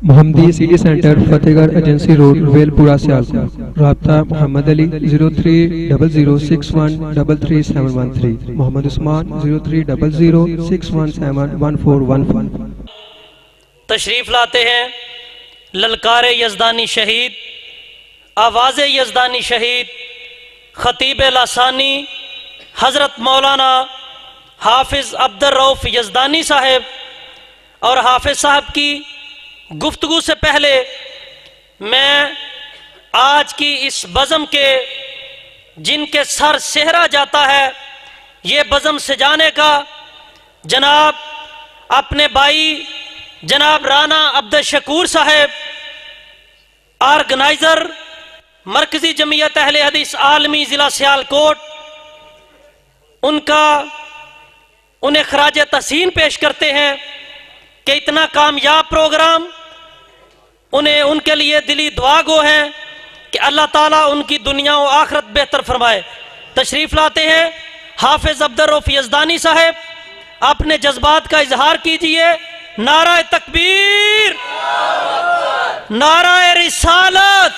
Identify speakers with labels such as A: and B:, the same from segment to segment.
A: मोहम्मदी city centre Fatehgarh agency road Velpura Sialkot. राब्ता मोहम्मद अली 030061337113, मोहम्मद उस्मान 030061711415।
B: तशरीफ़ लाते हैं ललकार यज़दानी शहीद, आवाज़ यज़दानी शहीद, ख़तीब लासानी हज़रत मौलाना हाफिज़ अब्दुर रऊफ़ यज़दानी साहब। और हाफिज़ साहब की गुफ्तगू से पहले मैं आज की इस बज़म के जिनके सर सेहरा जाता है, ये बज़म सजाने का जनाब अपने भाई जनाब राना अब्दुल शकूर साहब, ऑर्गेनाइज़र मरकज़ी जमीयत अहले हदीस आलमी ज़िला सियालकोट, उन्हें खराज तहसीन पेश करते हैं कि इतना कामयाब प्रोग्राम उन्हें उनके लिए दिली दुआ गो हैं कि अल्लाह ताला उनकी दुनिया और आखिरत बेहतर फरमाए। तशरीफ़ लाते हैं हाफिज़ अब्दुर रऊफ़ यज़दानी साहब, अपने जज्बात का इजहार कीजिए। नारा तकबीर, नारा रिसालत,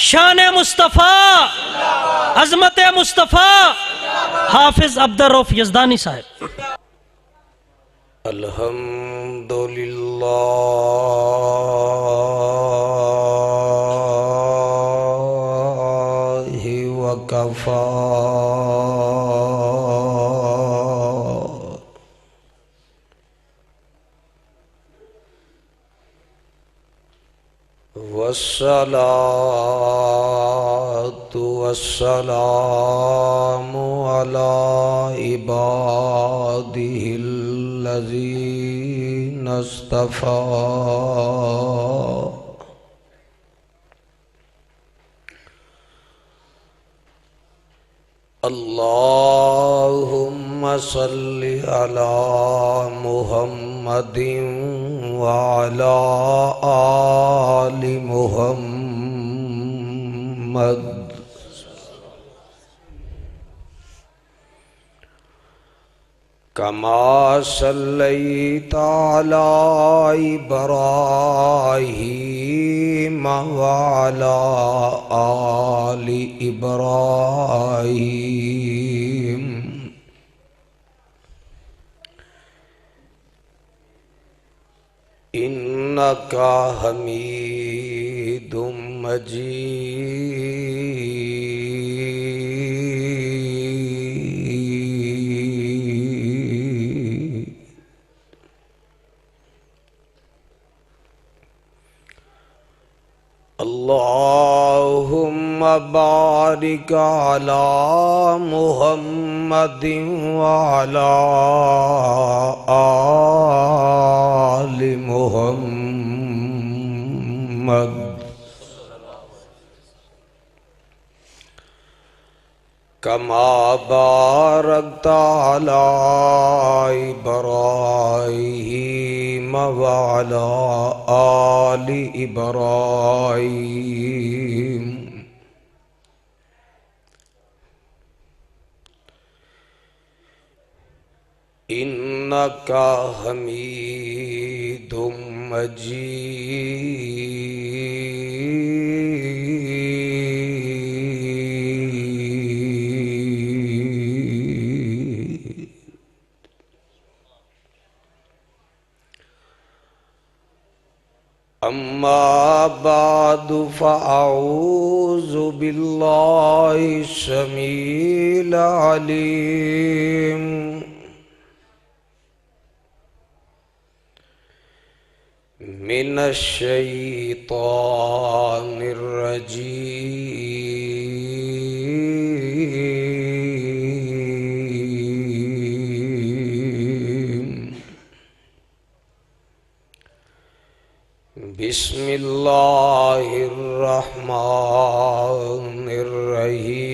B: शान मुस्तफ़ा, अज़मत मुस्तफ़ा, हाफिज़ अब्दुर रऊफ़ यज़दानी साहब।
C: अल्हम्दुलिल्लाहि वकफ़ा वस्सलातु वस्सलामु अला इबादिहिल्लज़ीना इस्तफ़ा। अल्लाहुम्मा सल्लि अला मुहम्मदिन व अला आलि मुहम्मद कमा सल्लैता अला इब्राहीम व अला आलि इब्राहीम इन्नका हमीदुम मजीद। अल्लाहुम्मा बारिक अला मुहम्मदिन व अला आलि मुहम्मद कमा बारकता अला इब्राहीम व अला आलि इब्राहीम इन्नका हमीदुम मजीद। अम्मा बादु फ़अऊज़ु बिल्लाहि समील अलीम मिनश्शैतानिर्रजीम। बिस्मिल्लाहिर्रहमानिर्रहीम।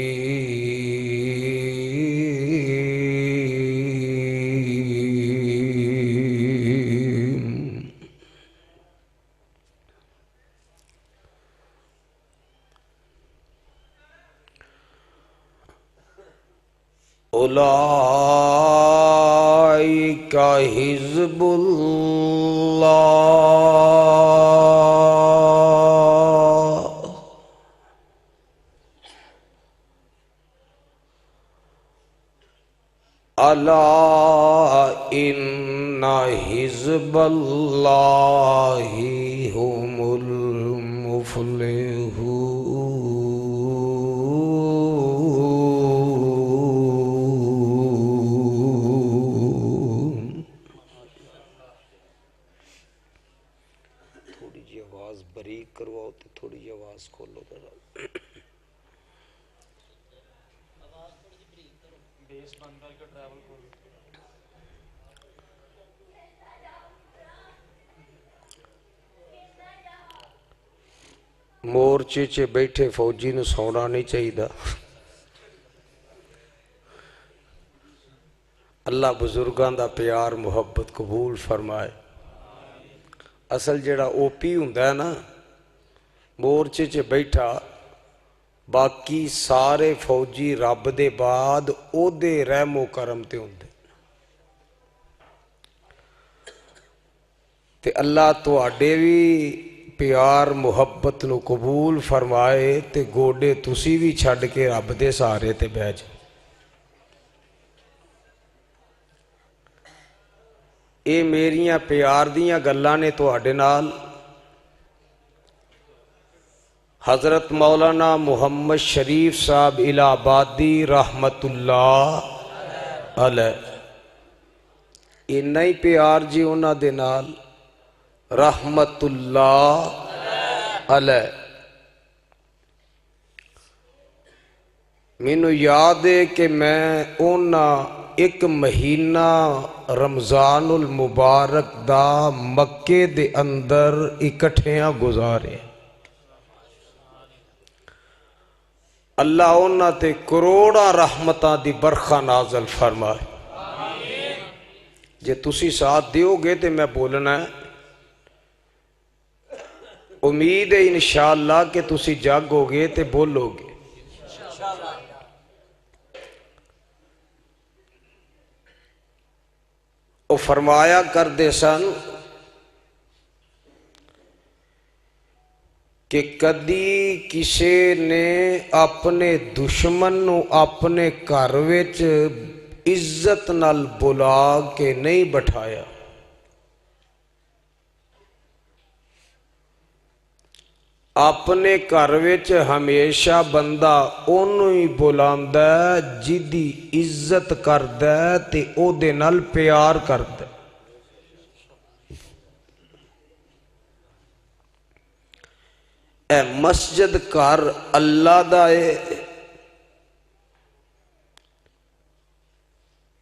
C: उलाइका हिज़्बुल्लाह,
D: हिज़्बुल्लाह, हिज़्बुल्लाह, हिज़्बुल्लाह, हिज़्बुल्लाह, हिज़्बुल्लाह, हिज़्बुल्लाह, हिज़्बुल्लाह, हिज़्बुल्लाह, हिज़्बुल्लाह, हिज़्बुल्लाह, हिज़्बुल्लाह, हिज़्बुल्लाह,
C: अला इन्ना हिज़्बल्लाहि हुमुल मुफ़्लिहून। थोड़ी जी आवाज़ बारीक करवाओ तो थोड़ी जी आवाज़ खोलो जरा। मोर्चे च बैठे फौजी नूं सौना नहीं चाहिए। अल्लाह बुजुर्गों का प्यार मुहब्बत कबूल फरमाए। असल जेड़ा ओपी हुंदा है ना, मोर्चे च बैठा, बाकी सारे फौजी रब दे बाद ओदे रहमो करम ते हुंदे। ते अल्लाह तुहाडे भी प्यार मुहब्बत नूं कबूल फरमाए ते गोडे तुसी भी छड्ड के रब दे सहारे ते बह जाओ। ये मेरियां प्यार दियां गल्लां ने तुहाडे नाल। हज़रत मौलाना मुहम्मद शरीफ साहब इलाहाबादी रहमतुल्लाह अलैह इन्ना ही प्यार जी उन्हां दे नाल रहमतुल्लाह अलैह। मैनू याद है कि मैं उन्हां एक महीना रमज़ानुल मुबारक दा मक्के दे अंदर इकट्ठियां गुजारे। अल्लाह उन्हां ते करोड़ा रहमतां दी बरखा नाज़ल फरमाए। जे तुसी साथ दिओगे तो मैं बोलना है। उम्मीद है इंशाअल्लाह कि तुसी जागोगे तो बोलोगे। वो फरमाया करते सन कि कदी किसी ने अपने दुश्मन नू अपने घर विच इज्जत नाल बुला के नहीं बिठाया। अपने घर विच हमेशा बंदा ओनू ही बुलांदा जिदी इज्जत करदा ते ओदे नाल प्यार करदा। ए मस्जिद घर अल्लाह दा है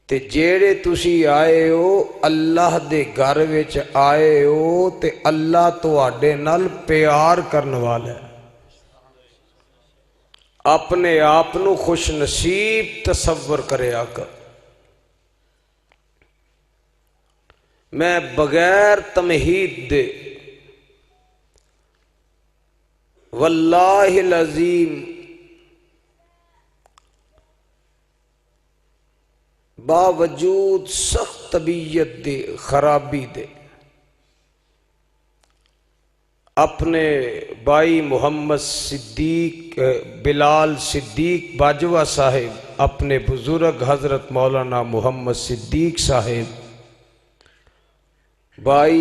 C: ते जेड़े तुसी आए हो अल्लाह दे घर विच आए हो ते अल्लाह तुहाडे नाल प्यार करने वाला है। अपने आप नू खुश नसीब तसव्वुर करया कर। मैं बगैर तमहीद दे वल्लाहिल अज़ीम बावजूद सख्त तबीयत दे खराबी दे अपने भाई मोहम्मद सिद्दीक बिलाल सिद्दीक बाजवा साहिब, अपने बुजुर्ग हजरत मौलाना मोहम्मद सिद्दीक साहिब, भाई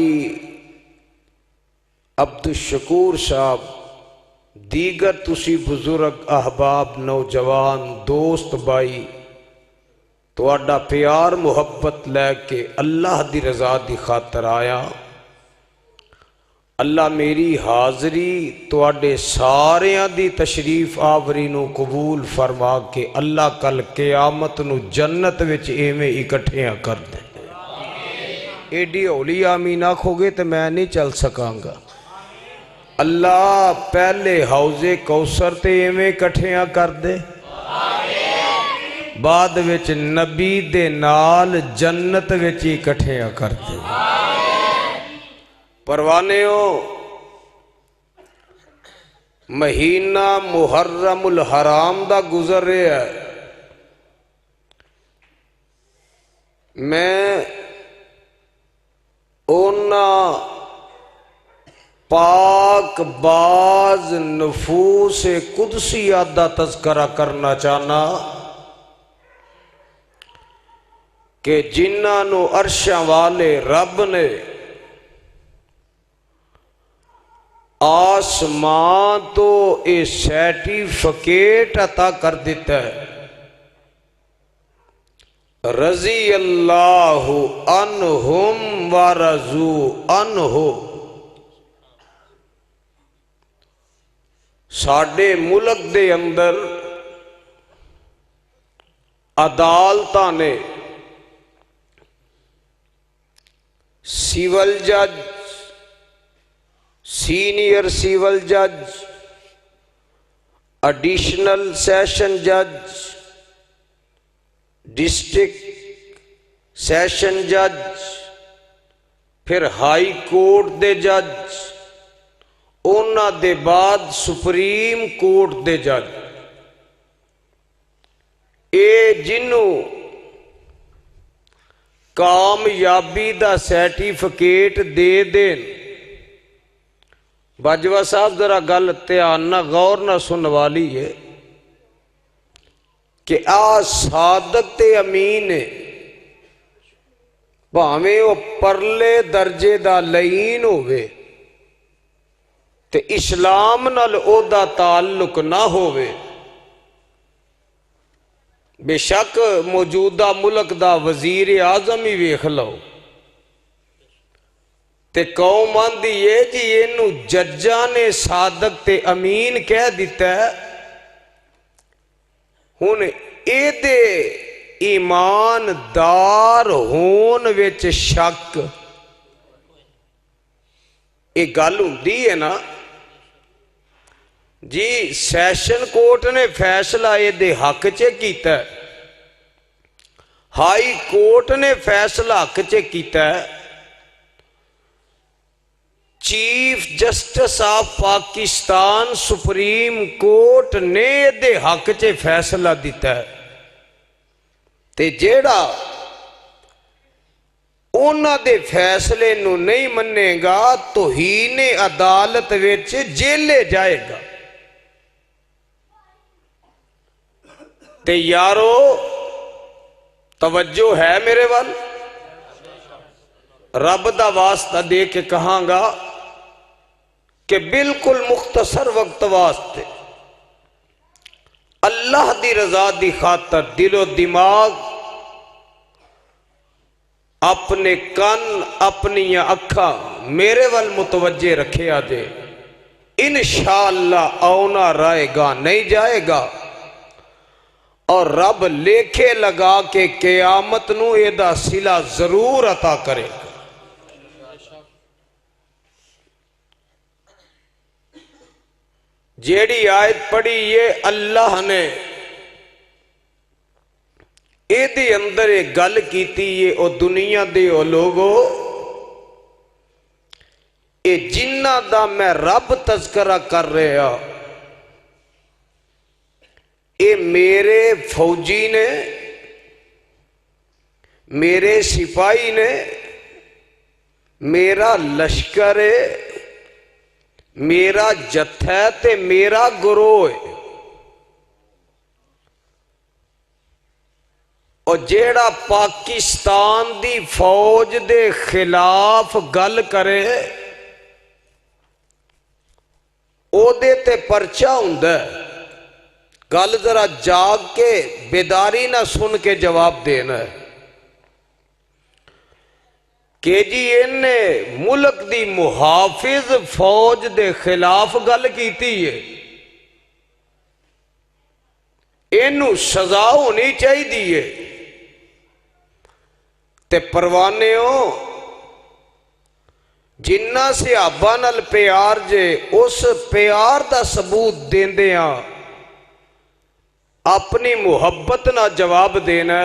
C: अब्दुल शकूर साहब, दीगर तुसी बुजुर्ग अहबाब नौजवान दोस्त भाई तुहाडा प्यार मुहब्बत लैके अल्लाह दी रजा दी खातर आया। अल्लाह मेरी हाज़री तुहाडे सारियां दी तशरीफ आवरी नू कबूल फरमा के अल्लाह कल क़यामत नू जन्नत विच एवें इकट्ठियां कर दे। एडी हौली आमीन आखोगे तो मैं नहीं चल सकांगा। अल्लाह पहले हौजे कौसर ते एवें इकट्ठियां कर दे, बाद विच नबी दे नाल जन्नत विच इकट्ठियां कर दे। परवाने हो महीना मुहर्रमुल हराम दा गुजर रहा है। मैं ओना पाक बाज नफूस कुदसिया दा तज़करा करना चाहना कि जिन्होंने अरशां वाले रब ने आसमान तो ये सर्टिफिकेट अता कर दिता है, रजी अल्लाहु अनहुम व रजू अनहु। साडे मुल्क दे अंदर अदालतां ने सिविल जज, सीनियर सिविल जज, एडिशनल सेशन जज, डिस्ट्रिक्ट सैशन जज, फिर हाई कोर्ट दे जज, उन्हां दे बाद सुप्रीम कोर्ट दे जज, ये जिन्हों कामयाबी दा सर्टिफिकेट दे देन। बाजवा साहब जरा गल ध्यान ना गौर ना सुन वाली है कि आ सादक ते अमीन है, भावें वो परले दर्जे दा लईन होवे ते इस्लाम नाल ओदा ताल्लुक ना होवे। बेशक मौजूदा मुल्क दा वजीर आजम ही वेख लो ते कौम आंदी है जी इनू जज्जा ने सादक ते अमीन कह दिता है। हुण एदे ईमानदार होन विच शक ये गल हुंदी है ना जी। सैशन कोर्ट ने फैसला ये हक च कीता, हाई कोर्ट ने फैसला हक च कीता, chief justice of Pakistan supreme court ने दे हक च फैसला दिता है। ते जेड़ा उन्हां दे फैसले नू नहीं मन्नेगा तो ही ने अदालत विच जेले जाएगा। ते यारो तवज्जो है मेरे वाल, रब दा वास्ता दे के कहांगा कि बिल्कुल मुख्तसर वक्त वास्ते अल्लाह दी रजा दी खातर दिलो दिमाग, अपने कन, अपनी अखा मेरे वाल मुतवज्जे रखे आजे। इंशाअल्लाह औना रहेगा नहीं जाएगा और रब लेखे लगा के क़यामत नू एदा सिला जरूर अता करेगा। जेड़ी आयत पढ़ी ये अल्लाह ने एदे अंदर एक गल कीती है, ओ दुनिया दे ओ लोगो ये जिन्ना दा मैं रब तज़करा कर रहा, ये मेरे फौजी ने, मेरे सिपाही ने, मेरा लश्कर है, मेरा जत्था है ते मेरा गुरोह है। और जेड़ा पाकिस्तान दी फौज दे खिलाफ गल करे ओदे ते परचा हुंदा है। गल जरा जाग के बेदारी ना सुन के जवाब देना है कि जी इन्ने मुल्क दी मुहाफिज फौज दे खिलाफ गल कीती है, इनू सजा होनी चाहिए। ते परवाने हो जिन्ना सहाबा नाल प्यार जे उस प्यार दा सबूत देंदिया अपनी मुहब्बत ना जवाब देना।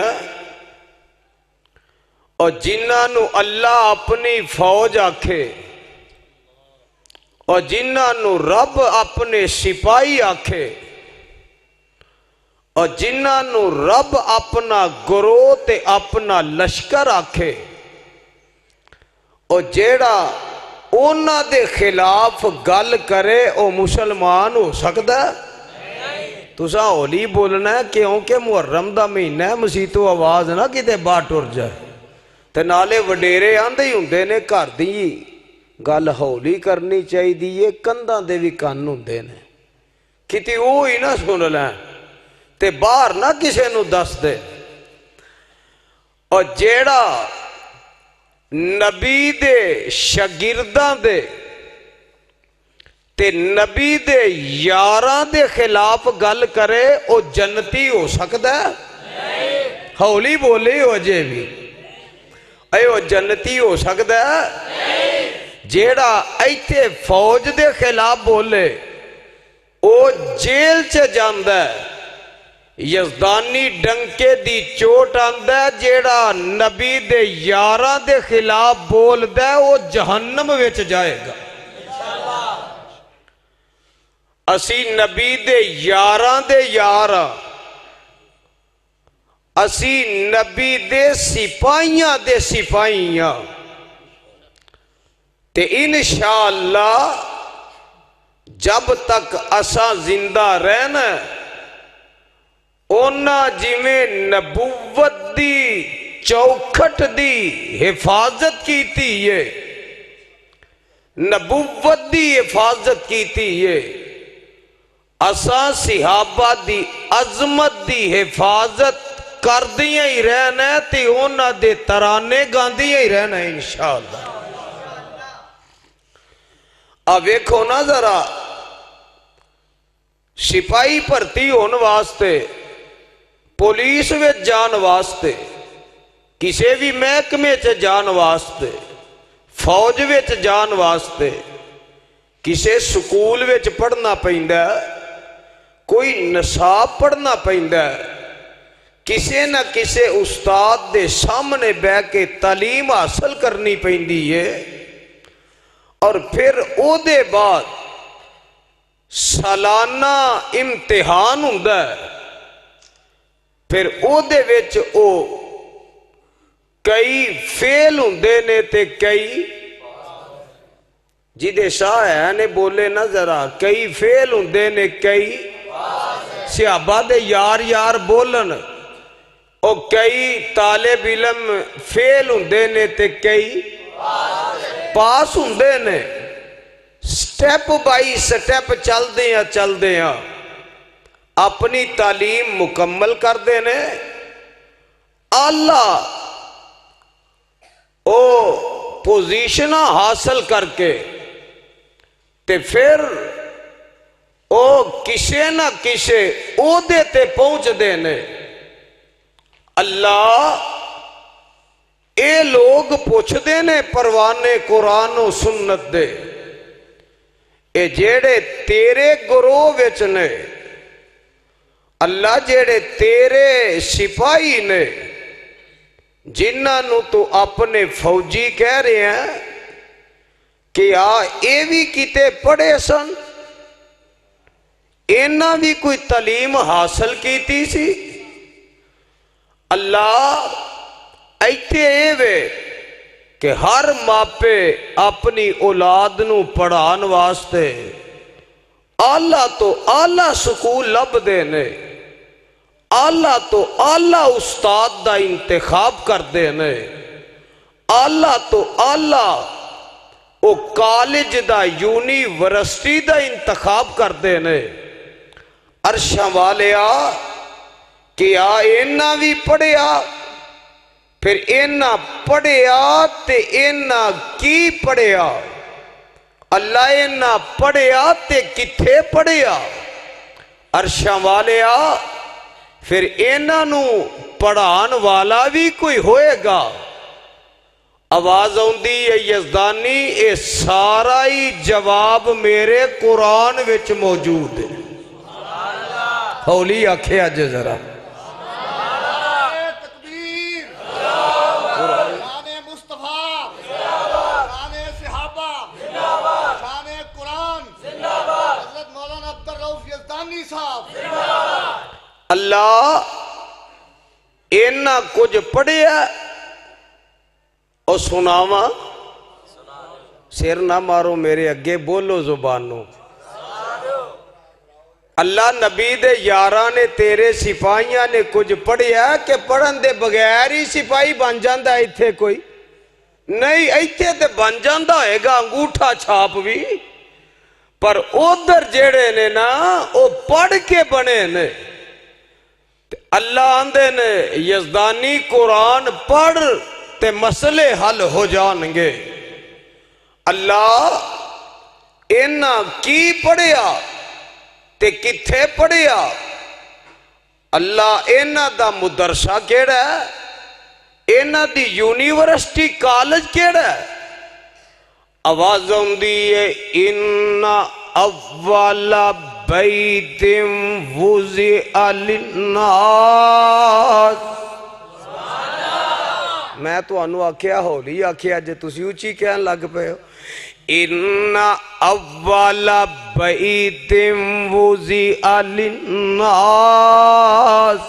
C: और जिन्हों अल्लाह अपनी फौज आखे और जिन्हों रब अपने सिपाही आखे और जिन्हों रब अपना गुरोह ते अपना लश्कर आखे और जेड़ा उन्हां दे खिलाफ गल करे वो मुसलमान हो सकता है? तुसा हौली बोलना है क्योंकि मुहर्रम दा महीना है, मसीतो आवाज़ ना किते बाहर टुर जाए। ते नाले वडेरे आंदे ही हुंदे ने घर दी गल हौली करनी चाहिए, कंधां दे भी कन्न हुंदे ने, किते वो ही ना सुन लैन ते बाहर ना किसे नूं दस दे। और जेड़ा नबी दे शागिर्दां दे ते नबी दे यारां दे खिलाफ गल करे वो जन्नती हो सकता है? हौली बोले हो अजे भी, अये वो जन्नती हो सकता है? जेड़ा इत्थे फौज दे खिलाफ बोले वो जेल च जांदा है, यजदानी डंके दी चोट आंदा है। जेड़ा नबी दे यारां दे खिलाफ बोलदा है वो जहन्नम विच जाएगा। असी नबी दे यारां दे यार, असी नबी दे सिपाहियां दे सिपाहियां, ते इंशाअल्लाह जब तक असा जिंदा रहना ओना जिमें नबुव्वत दी चौखट दी हिफाजत की है, नबुव्वत दी हिफाजत की है, असा सिहाबा दी अजमत दी हिफाजत करदियां ही रहना ते उन्हां दे तराने गांदियां ही रहना इंशाअल्लाह। अब वेखो ना जरा, सिपाही भर्ती होने वास्ते, पुलिस विच जान वास्ते, किसी भी महकमे च जान वास्ते, फौज विच जान वास्ते, किसी स्कूल विच पढ़ना पैंदा, कोई निसाब पढ़ना पैंदा, किसी न किसी उस्ताद दे सामने बह के तालीम हासिल करनी पैंदी है। और फिर ओदे बाद सालाना इम्तिहान हुंदा है, फिर ओदे विच ओ कई फेल हुंदे ने ते कई जिदे शाह है ने बोले ना जरा, कई फेल हुंदे ने कई सिहाबा दे यार यार बोलन, ओ कई तालिब इल्म फेल हुंदे ने ते कई पास हुंदे ने। स्टेप बाई स्टेप चलदे हैं अपनी तालीम मुकम्मल करते ने। आला ओ पोजीशन हासिल करके ते फिर ओ किसे ना किसे ओहदे ते पहुंचते ने। अल्लाह ये लोग पुछते ने परवाने कुरान और सुन्नत दे, ए जेड़े तेरे गुरोह विच ने, अल्लाह जेड़े तेरे सिपाही ने, जिन्हों तू अपने फौजी कह रहे हैं कि ये भी किते पढ़े सन, इन्हां भी कोई तालीम हासिल की सी। अल्लाह इत्थे वे कि हर मापे अपनी औलाद नू पढ़ाने वास्ते आला तो आला स्कूल लभदे ने, आला तो आला उस्ताद दा इंतखाब करते ने, आला तो आला ओ कॉलेज दा यूनिवर्सिटी दा इंतखाब करते ने। अरशां वालिया कि इन्ना भी पढ़िया, फिर इन्ना पढ़िया ते इन्ना की पढ़िया, अल्लाह इन्ना पढ़िया ते किथे पढ़िया। अरशां वालिया फिर इन्हां नू पढ़ान वाला भी कोई होएगा। आवाज आउंदी है यजदानी, ये सारा ही जवाब मेरे कुरान विच मौजूद है। हौली आखे अज जरा अल्लाह इन्ना कुछ पढ़िया और सुनावा। सिर ना मारो मेरे अगे, बोलो जुबानों। अल्लाह नबी दे यारां ने तेरे सिपाहियां ने कुछ पढ़िया कि पढ़न दे बगैर ही सिपाही बन जाता इत्थे कोई नहीं, इत्थे ते बन जाता होएगा अंगूठा छाप भी, पर उधर जेड़े ने ना वो पढ़ के बने ने। अल्लाह आंदे ने यज़दानी कुरान पढ़ ते मसले हल हो जाएंगे। अल्लाह इन्ना की पढ़िया ते किथे पढ़िया, अल्लाह इन्ना दा मुदरसा केड़ा है, इन्ना दी यूनिवर्सिटी कॉलेज केड़ा है। आवाज आउंदी है इन्ना अव्वला बैतिम वुज़िअ लिन्नास। मैं तुहानू आख्या हौली आख्या जे तुसी उची कहन लग पे हो। इन्ना अव्वला बैतिम वुज़िअ लिन्नास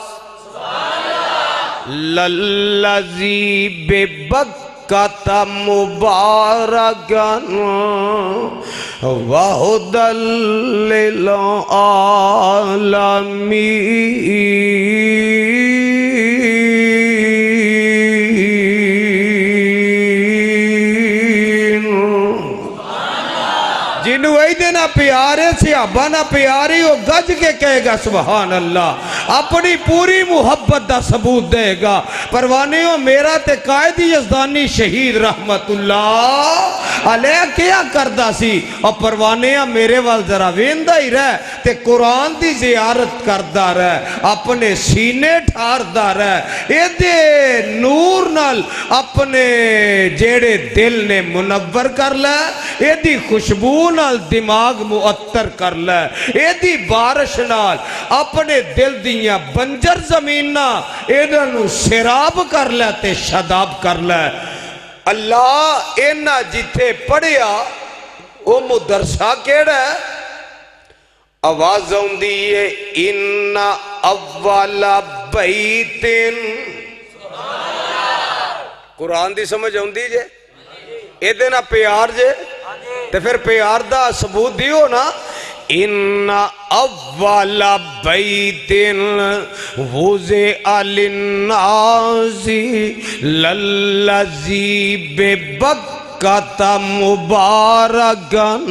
C: लल्लज़ी बिबक्कता मुबारकन वहुदल लिल आलमीन। जिन्हों ऐदे ना प्यारे सिहाबा ना प्यारी वो गज के कहेगा सुभान अल्लाह, अपनी पूरी मुहब्बत का सबूत देगा। परवाने हो मेरा ते कायदी यज़दानी शहीद रहमतुल्लाह अलैह क्या करदा सी, और परवाने मेरे वाल जरा वेंदा ही रह ते कुरान की जियारत करदा रह, अपने सीने ठारदा रह, एदे नूर नाल अपने जेड़े दिल ने मुनव्वर कर लै, एदी खुशबू नाल दिमाग मुअत्तर कर लै, एदी बारिश नाल अपने दिल दियां बंजर जमीना इन्हां नूं सैराब कर लै ते शदाब कर लै। अल्लाह इन्ना जिथे पढ़िया वो मुदरसा केड़ा है। आवाज आउंदी है इन्ना अव्वला बैतिन। कुरान दी समझ आउंदी जे, एदे नाल प्यार जे ते फिर प्यार दा सबूत दियो ना। इन्ना अव्वला बैतिन वुज़िअ लिन्नासी लल्लज़ी बिबक्कता मुबारकन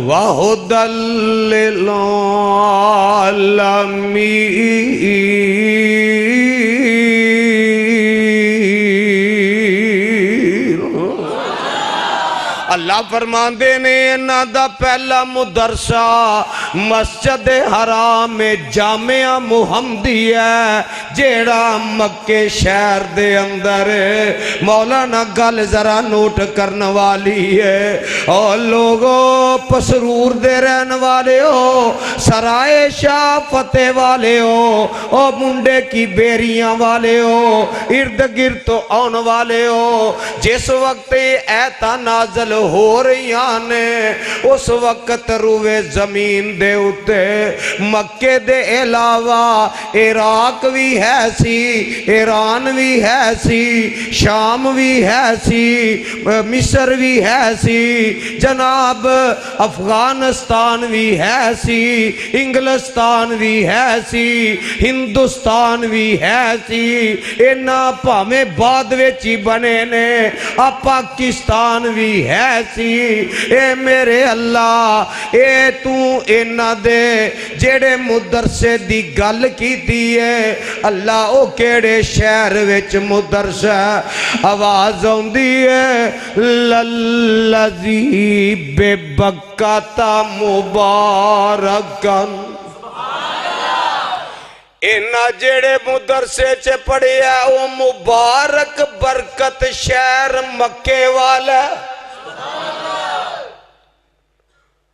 C: वहुदल लिल आलमीन। अल्लाह फरमांदे ने इन्हां दा पहला मुदरसा मस्जिद हराम में जामिया मुहम्मदिया जेड़ा मक्के शहर दे अंदर। मौलाना गल जरा नोट करने वाली है, और लोगों पसरूर दे रहने वाले हो, सराय शाह फतेह वाले हो, और मुंडे की बेरियां वाले हो, इर्द गिर्द तो आने वाले हो। जिस वक्त ऐता नाजल हो रही ने उस वक्त रूवे जमीन दे उत्ते मक्के दे अलावा इराक भी है सी, ईरान भी है सी, शाम भी है सी, मिस्र भी है सी, जनाब अफगानिस्तान भी है सी, इंग्लिस्तान भी है सी, हिंदुस्तान भी है सी। इन्ना भावें बाद विच ही बने ने, आ पाकिस्तान भी है सी। ए मेरे अल्लाह ए तू इन्ना दे जेड़े मुदरसे दी गल कीती है अल्लाह ओ केड़े शहर विच मुदरसा। आवाज आउंदी है लल्लज़ी बिबक्कता मुबारकन। इन्ना जेड़े मुदरसे च पढ़िया वो मुबारक बरकत शहर मक्के वाला।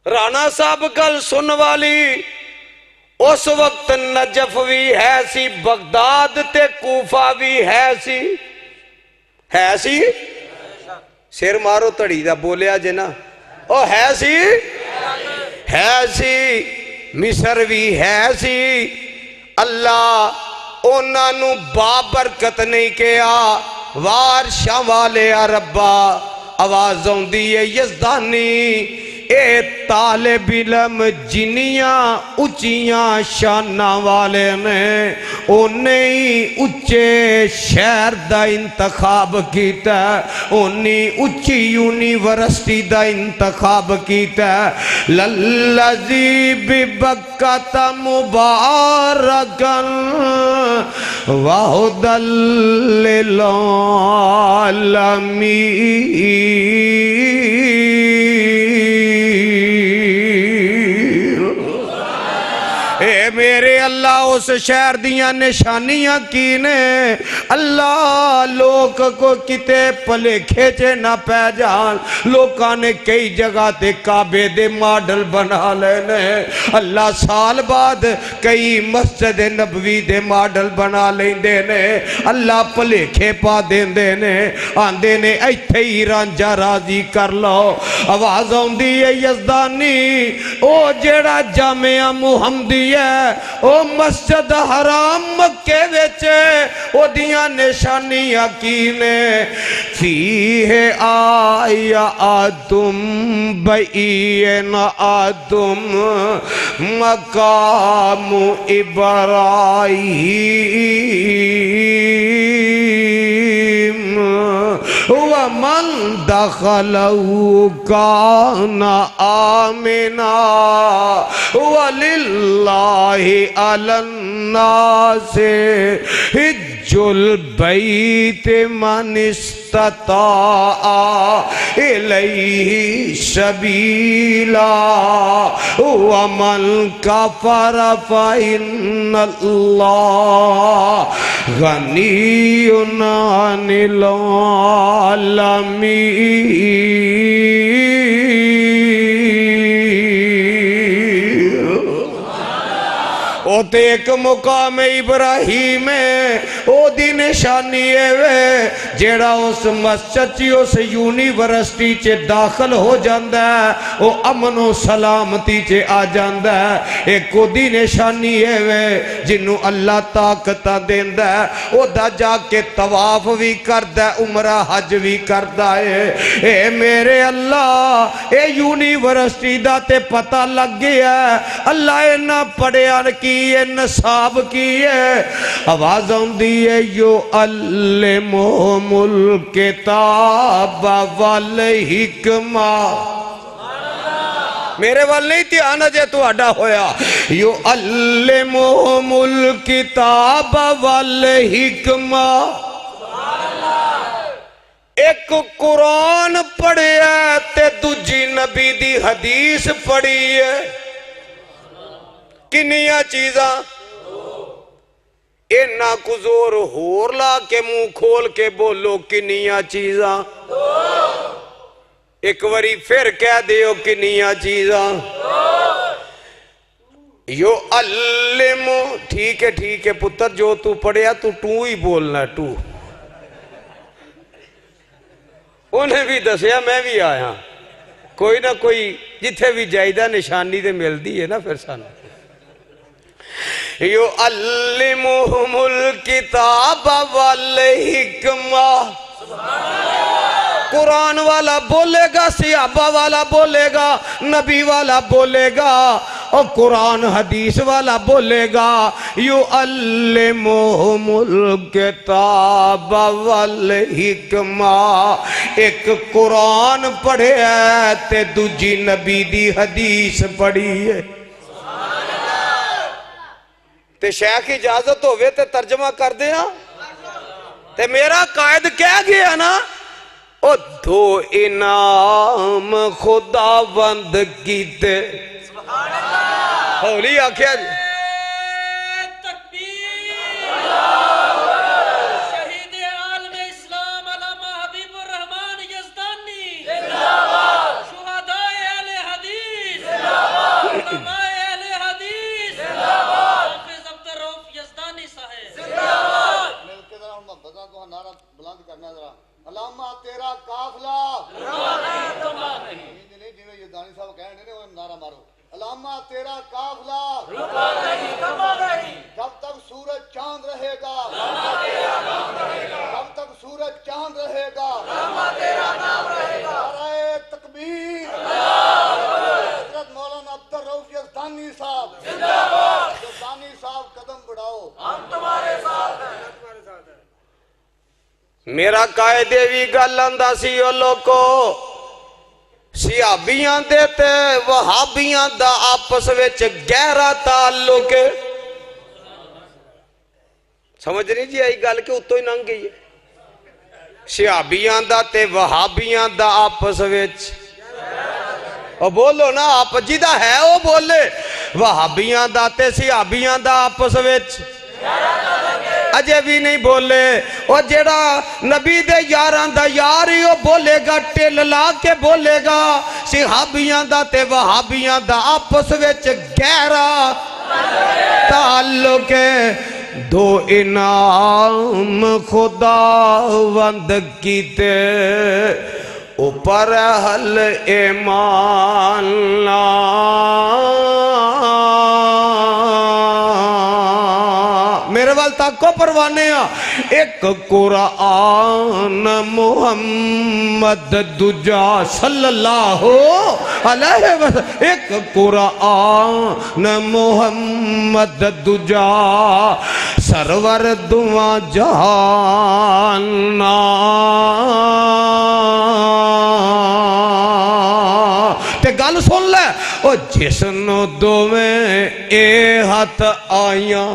C: राणा साहब गल सुन वाली, उस वक्त नजफ भी है सी, बगदाद ते कूफा भी है सी। सिर मारो धड़ी दा बोलिया जे ना, ओ है सी। मिस्र भी है सी। अल्लाह उन्होंने बाबरकत नहीं किया, वारशां वाले रब्बा। आवाज आउंदी है यज़दानी ए तालिब इल्म जिन्नियां उच्चियां शाना वाले ने उन्ने ही उच्चे शहर दा इंतखाब कीता, उन्नी उच्ची यूनिवर्सिटी दा इंतखाब कीता। लल्लज़ी बिबक्कत मुबारकन वहुदल लिल आलमीन। मेरे अल्लाह उस शहर दियां निशानियां की ने, अल्लाह लोग को किते भलेखे च ना पै जान। लोकां ने कई जगह ते काबे दे मॉडल बना लेने, अल्लाह साल बाद कई मस्जिद नबवी दे मॉडल बना लेंदे ने, अल्लाह भलेखे पा देंदे ने, आंदे ने इत्थे ही रांझा राजी कर लो। आवाज आउंदी है यज़दानी ओ जेड़ा जामिया मुहम्मदी है ओ मस्जिद हराम मक्के विच ओदियां निशानियां की ने। फीहे आया आदम बईन आदम मकाम इब्राहीम वमन दखलहु काना आमिना वलिल्लाहि अलन्नासे हिज्जुल बैत मन इस्तताअ इलैहि सबीला वमन कफर फइन्नल्लाह गनियुन अनिल ओ ते एक मुकाम इब्राहिम ओदी निशानी वे जेड़ा उस मस्जिद च उस यूनिवर्सिटी च दाखिल हो जाता है वो अमनो सलामती च आ जाता है। एक ओदी निशानी वे जिन्हों अल्लाह ताकत देंदा है ओदा जाके तवाफ भी करदा उमरा हज भी करदा है। ए मेरे अल्लाह ए यूनिवर्सिटी दा ते पता लग गया अल्लाह इन्ना पढ़िया की नसाब की है। आवाज आउंदी है यो अल्लिमुहुमुल किताब वल हिकमा। मेरे वाल नहीं ध्यान अजे तुहाडा होया। यो अल्लिमुहुमुल किताब वल हिकमा। एक कुरान पढ़िया ते दूजी नबी दी हदीस पढ़ी है। किन्नियां चीज़ां इन्ना कु जोर होर ला के मुंह खोल के बोलो किन्नियां चीज़ां। एक बारी फिर कह दियो किन्नियां चीज़ां। यो अल्लिमु ठीक है पुत्र जो तू पढ़िया तू टू ही बोलना टू। उन्हें भी दसिया मैं भी आया कोई ना कोई जिथे भी जाइदा निशानी ते मिलती है ना फिर सानू। यो अल्लिमुहुमुल किताब वल हिकमा। कुरान वाला बोलेगा सिहाबा वाला बोलेगा नबी वाला बोलेगा और कुरान हदीस वाला बोलेगा। यो अल्लिमुहुमुल किताब वल हिकमा। एक कुरान पढ़े ते दूजी नबी दी हदीस पढ़ी है। ते शेख इजाजत होवे ते तर्जमा कर दे ते मेरा कायद कह गया ना ओ दो इनाम खुदावंद कीते। हौली आख्या
B: शहीद आलम इस्लाम अल्लामा हबीबुर रहमान यज़दानी जिंदाबाद। शुहदाए अहले हदीस जिंदाबाद। उलमाए अहले हदीस जिंदाबाद। हाफिज अब्दुर रऊफ यज़दानी साहब जिंदाबाद।
D: मिलके जरा मोहब्बत को नारा बुलंद करना जरा। अल्लामा तेरा काफला नहीं जिवें यज़दानी साहब कह रहे ने नारा मारो। अल्लामा तेरा काफला रुका नहीं थमा नहीं। जब तक सूरज चांद रहेगा जब तक सूरज चांद रहेगा तेरा नाम रहेगा। नारे तकबीर
C: मेरा कायदे भी गल आंदा सी ओ लोको सियाबियां दे ते वहाबियां दा आपस विच गहरा ताल्लुक है। समझ नहीं जी आई गल के उत्तों ही लंघ गई है। सियाबियां दा ते वहाबियां दा आपस विच ओ बोलो ना आप जिदा है वो बोले। वहाबियां दा ते सियाबियां दा आपस विच अजे भी नहीं बोले। और जेड़ा नबी दे यारां दा यार ही वो बोलेगा, टिल ला के बोलेगा। सिहाबियां दा ते वहाबियां दा आपस विच गहरा ताल्लुक है। दो इनाम खुदावंद कीते ऊपर हल ईमान मेरे वाल ताको परवाने एक कुरान मुहम्मद दूजा सल्लल्लाहु अलैहि वसल्लम। एक कुरान मुहम्मद दूजा सरवर दुआ जहाना। ते गल सुन ले ओ जिसनो दोवें ए हथ आइयां।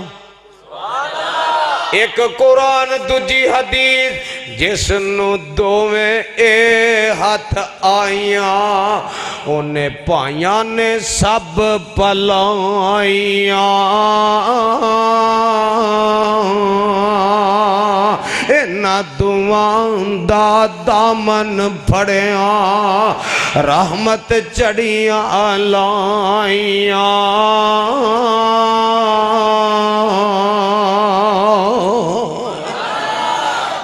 C: एक कुरान दूजी हदीस जिसनों दोवें ए हथ आइयां उन्हें पाइया ने सब पलाइयां। इन्हां दुआं दा दामन फड़िया रहमत चढ़िया लाइया।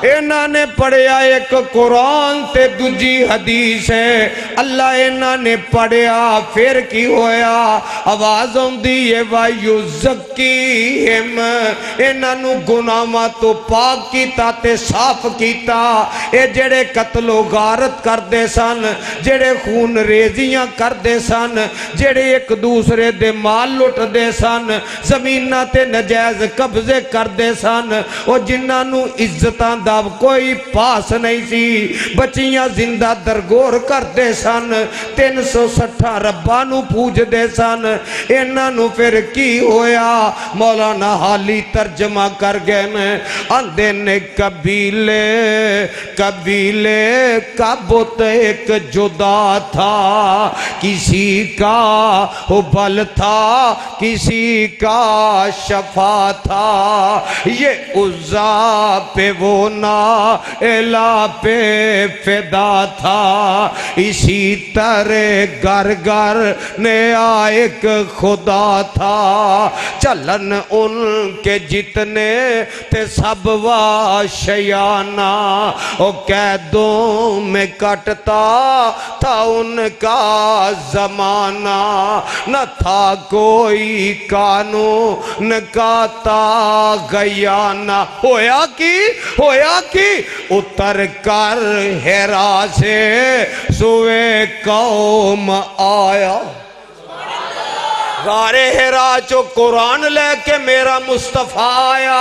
C: इन्हां ने पढ़िया एक कुरान ते दूजी हदीस है। अल्लाह इन्हां ने पढ़िया फिर की होया आवाज आउंदी है वायु ज़कीहिम। इन्हां नू गुनाहां तो पाक कीता ते साफ कीता। ये जेड़े कत्लो गारत करते सन, जेड़े खून रेजियां करते सन, जेड़े एक दूसरे दे माल लुटते सन, जमीनां ते नजायज कब्जे करते सन, और जिन्हां नू इज्जतां दा कोई पास नहीं सी, बच्चियां जिंदा दरगोर करते सन, 360 रब्बा नू पूजते सन। इन्हां नू फिर की होया मौलाना हाली तर्जमा कर गए ने। आंदे ने कबीले कबीले का बुत एक जुदा था, किसी का हुबल था किसी का शफा था। ये उज़्ज़ा पे वो ना एला पे फिदा था, इसी तरह घर घर नया एक खुदा था। चलन उनके जितने थे सब वाशयाना, ओ कैदों में कटता था उनका जमाना। न था कोई कानून का गया ना। होया कि उतर कर हेरा से सुए कौम आया। गारे हेरा चो कुरान लेके मेरा मुस्तफा आया।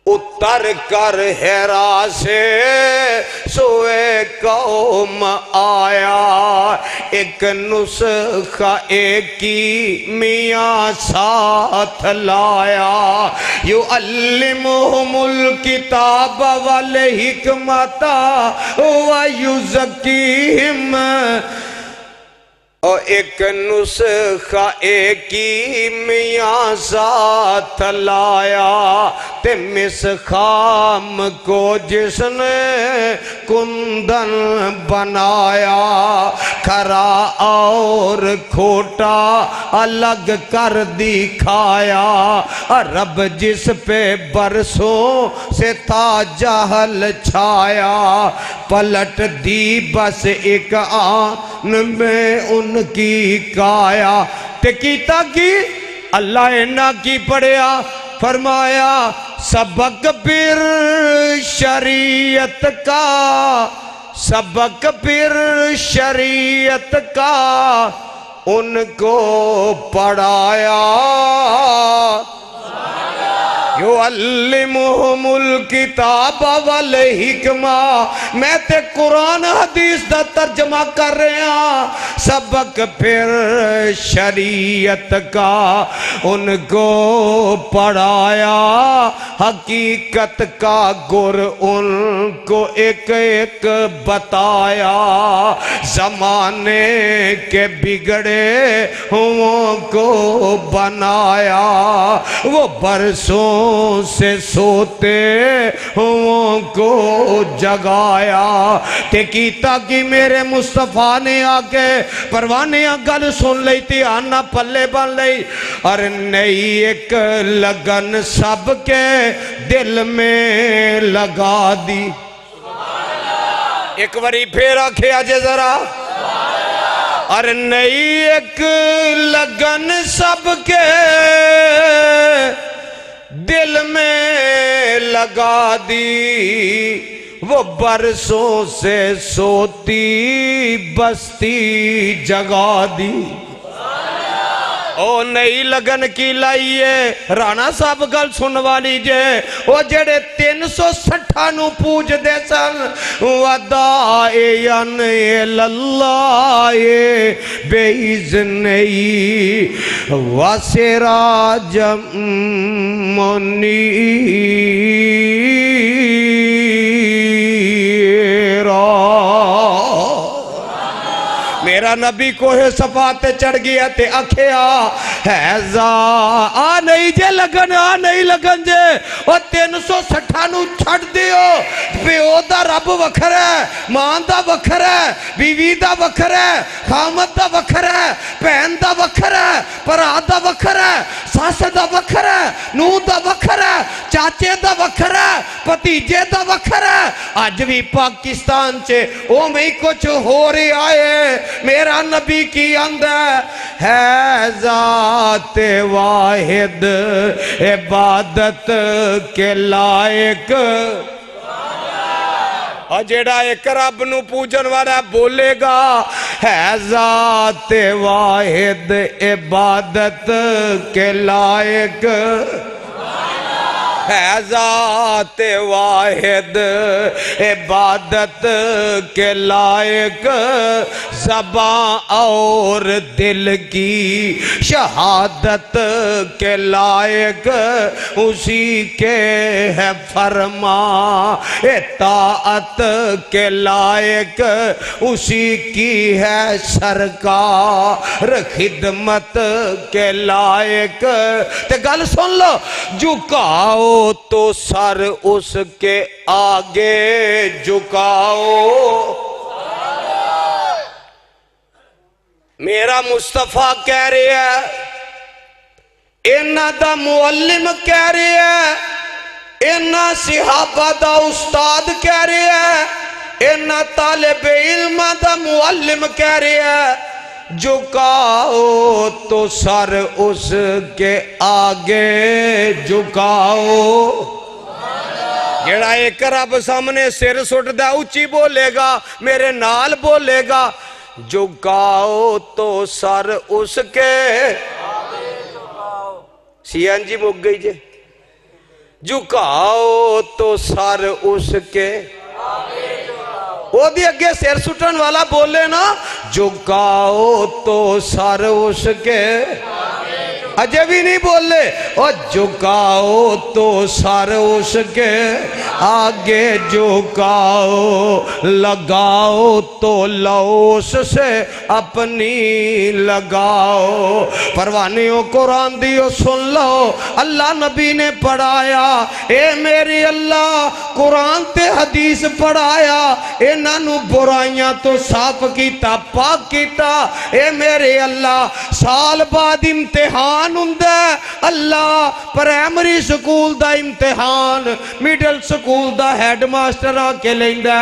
C: उतर कर हेरा से सोए कौम आया। एक नुस्खा एक की मियाँ साथ लाया। यू अल्लिमुहुमुल किताब वल हिकमता व युज़क्कीहिम। और एक नुस्खा एक ही मियाँ साथ लाया। ते मिसखाम को जिसने कुंदन बनाया, खरा और खोटा अलग कर दिखाया। रब जिस पे बरसों से था जहल छाया, पलट दी बस एक आन में उनकी काया। ते कीता की अल्लाह इन्ना की पढ़िया, फरमाया सबक फिर शरीयत का, सबक फिर शरीयत का उनको पढ़ाया। यो अल्लिमुहुमुल किताब वल हिकमा। मैं ते कुरान हदीस दा तर्जमा कर रहा। सबक फिर शरीयत का उनको पढ़ाया, हकीकत का गुर उनको एक एक बताया। जमाने के बिगड़े हुओं को बनाया, वो बरसों से सोते हुओं को जगाया। ते कीता कि मेरे मुस्तफा ने आके परवाने गल सुन ली, ध्यान ना पल्ले बन ली। और नई एक लगन सबके दिल में लगा दी। एक बारी फिर आखे आज जरा। और नई एक लगन सबके दिल में लगा दी। वो बरसों से सोती बस्ती जगा दी। ओ नई लगन की लाइए राणा साहब गल सुन वाली जे। ओ जेड़े 360 नू पूजदे सन, वदाएन अल्लाह बेइज़्नी वसिराजम मुनीरा। मेरा नबी कोहे सफा ते चढ़ गया ते आखिया हैजा आ नहीं जे लगन, आ नहीं लगन जे। ओ 360 नू छड़ दियो। प्यो दा रब वखरा है, मां दा वखरा है, बीवी दा वखरा है, खामद दा वखरा है, भैन दा वखरा है, भरा दा वखरा है, सस दा वखरा है, नूह दा वखरा है, चाचे दा वखरा है, भतीजे दा वखरा है। अज भी पाकिस्तान च ओवें ही कुछ हो रहा है। मेरा नबी की आंदा है ज़ाते वाहिद इबादत के लायक। और जेड़ा एक रब नू पूजन वाला बोलेगा है ज़ाते वाहिद इबादत के लायक। है ज़ात वाहिद इबादत के लायक। ज़बां और दिल की शहादत के लायक उसी के है फरमा। ताअत के लायक उसी की है सरकार। खिदमत के लायक। ते गल सुन लो, झुकाओ तो सर उसके आगे झुकाओ। मेरा मुस्तफा कह रहे है, इन्हां दा मुअल्लिम कह रहे है, इन्हां सिहाबा दा उस्ताद कह रहे है, इन्हां तालिबे इल्मां दा मुअल्लिम कह रहे है, झुकाओ तो सर उसके आगे झुकाओ। जेड़ा एक रब सामने सिर सुटदा उच्ची बोलेगा, मेरे नाल बोलेगा, झुकाओ तो सर उसके। सीएनजी मुक गई जे। झुकाओ तो सर उसके ओदी अगे सिर सुटन वाला बोले ना, झुकाओ तो सर उसके। अजय भी नहीं बोले, और झुकाओ तो सर उसके आगे झुकाओ। लगाओ तो लौस से अपनी लगाओ। परवानियों कुरान दियो सुन लो, अल्लाह नबी ने पढ़ाया। ए मेरे अल्लाह कुरान ते हदीस पढ़ाया। इन्हां बुराइयां तो साफ किया, पाक किया। ए मेरे अल्लाह साल बाद इम्तिहान हुंदा अल्लाह। प्राइमरी स्कूल दा इम्तिहान मिडल स्कूल दा हेडमास्टर आके लैंदा,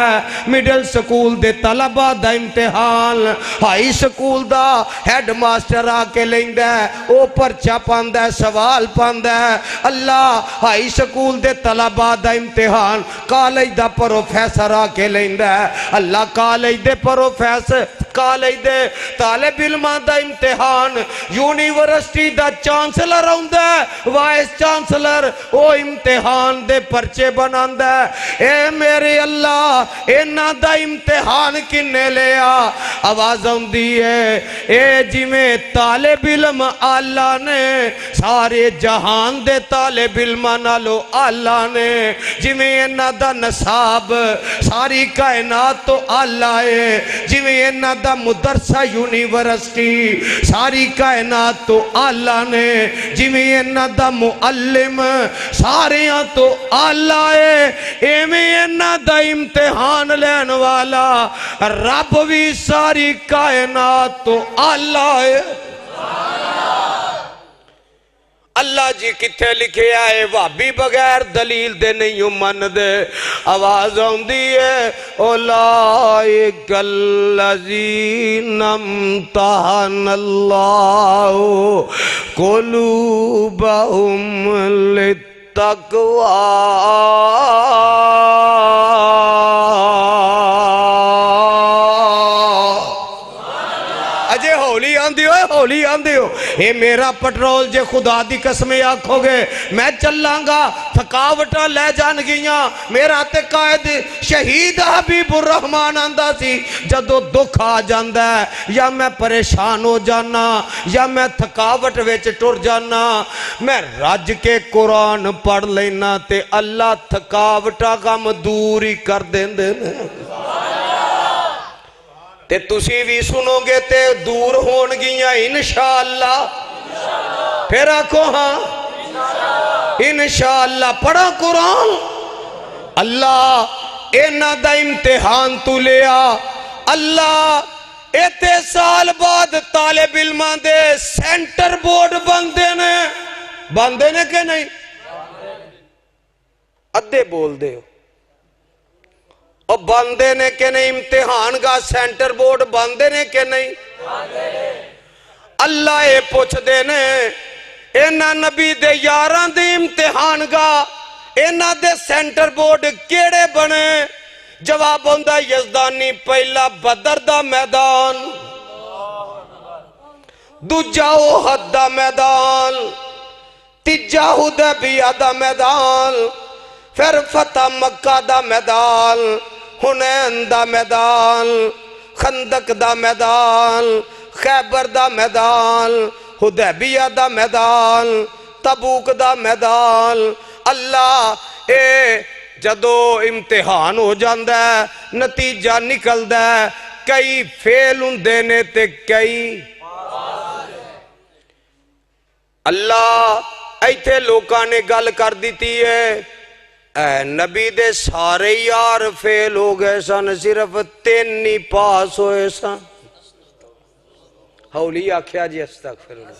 C: मिडल स्कूल दे तलबा दा इम्तिहान हाई स्कूल दा हेडमास्टर आके लैंदा। ओ पर्चा पांदा, सवाल पांदा। अल्लाह हाई स्कूल दे तलबा दा इम्तिहान कॉलेज दा प्रोफैसर आके लेंदा है। अल्लाह कॉलेज दे प्रोफैसर कॉलेज दे तालिब इल्मां दा इम्तिहान यूनिवर्सिटी दा चांसलर आउंदा है, वाइस चांसलर ओ इम्तिहान दे पर्चे बनांदा है। ए मेरे अल्लाह इन्हां दा इम्तिहान किन्ने लिया? आवाज आउंदी है ए जिवें तालिब इल्म आला ने सारे जहान दे तालिब इल्मां नालों आला ने, जिवें इन्हां दा नसाब सारी कायनात तो आला है, जिवें इन्हां दा मुदरसा यूनिवर्सिटी सारी कायनात तो आला ने, जिवें इन्हां दा मुअल्लिम सारियां तो आला है, एवें इन्हां दा इम्तिहान लैन वाला रब भी सारी कायनात तो आला है। अल्लाह जी किथे लिखे है? भाभी बगैर दलील दे नहीं मन दे। आवाज आउंदी है ओ लाइकल लज़ीना इम्तहनल्लाहु कुलूबहुम लित्तक़वा। अजे होली आंदी हो, होली आंदी हो। ये मेरा पेट्रोल जे खुदा दी कसम आखोगे मैं चलांगा थकावटा लै जान गियां। मेरा ते कायद शहीद हबीबुर रहमान आंदा सी जदों दुख आ जांदा है या मैं परेशान हो जाना या मैं थकावट विच टुर जाना, मैं रज के कुरान पढ़ लेना ते अल्लाह थकावटा कम दूर ही कर देंदे ने। ते तुसी भी सुनोगे ते दूर होन गियां इंशाअल्लाह। फिर आखो हाँ इंशाअल्लाह। पढ़ा कुरान। अल्लाह इन्हां दा इम्तिहान तू लिया। अल्लाह इत्थे साल बाद तालिब इल्मां दे सेंटर बोर्ड बनदे ने कि नहीं? अद्धे बोल दे हो और बंदे ने कि नहीं? इम्तिहान का सेंटर बोर्ड बंदे ने कि नहीं? अल्लाह ये पूछते ने इन्हां नबी दे यारां दे इम्तिहान का इन्हां दे सेंटर बोर्ड केड़े बने? जवाब होंदा यजदानी पहला बदर दा मैदान, दूजा ओहद दा मैदान, तीजा हुदैबिया दा मैदान, फिर फतह मक्का दा मैदान, हुनैन दा मैदान, खंदक दा मैदान, खैबर दा मैदान, हुदैबिया दा मैदान, तबूक दा मैदान। अल्लाह ए जदो इम्तिहान हो जाता है नतीजा निकलता है, कई फेल हुंदे ने ते कई। अल्लाह इत्थे लोकां ने गल कर दी है नबी दे सारे यार फेल हो गए सन, सिर्फ 3 ही पास होए सन। हौली आख्या जी अस्तगफिरुल्लाह।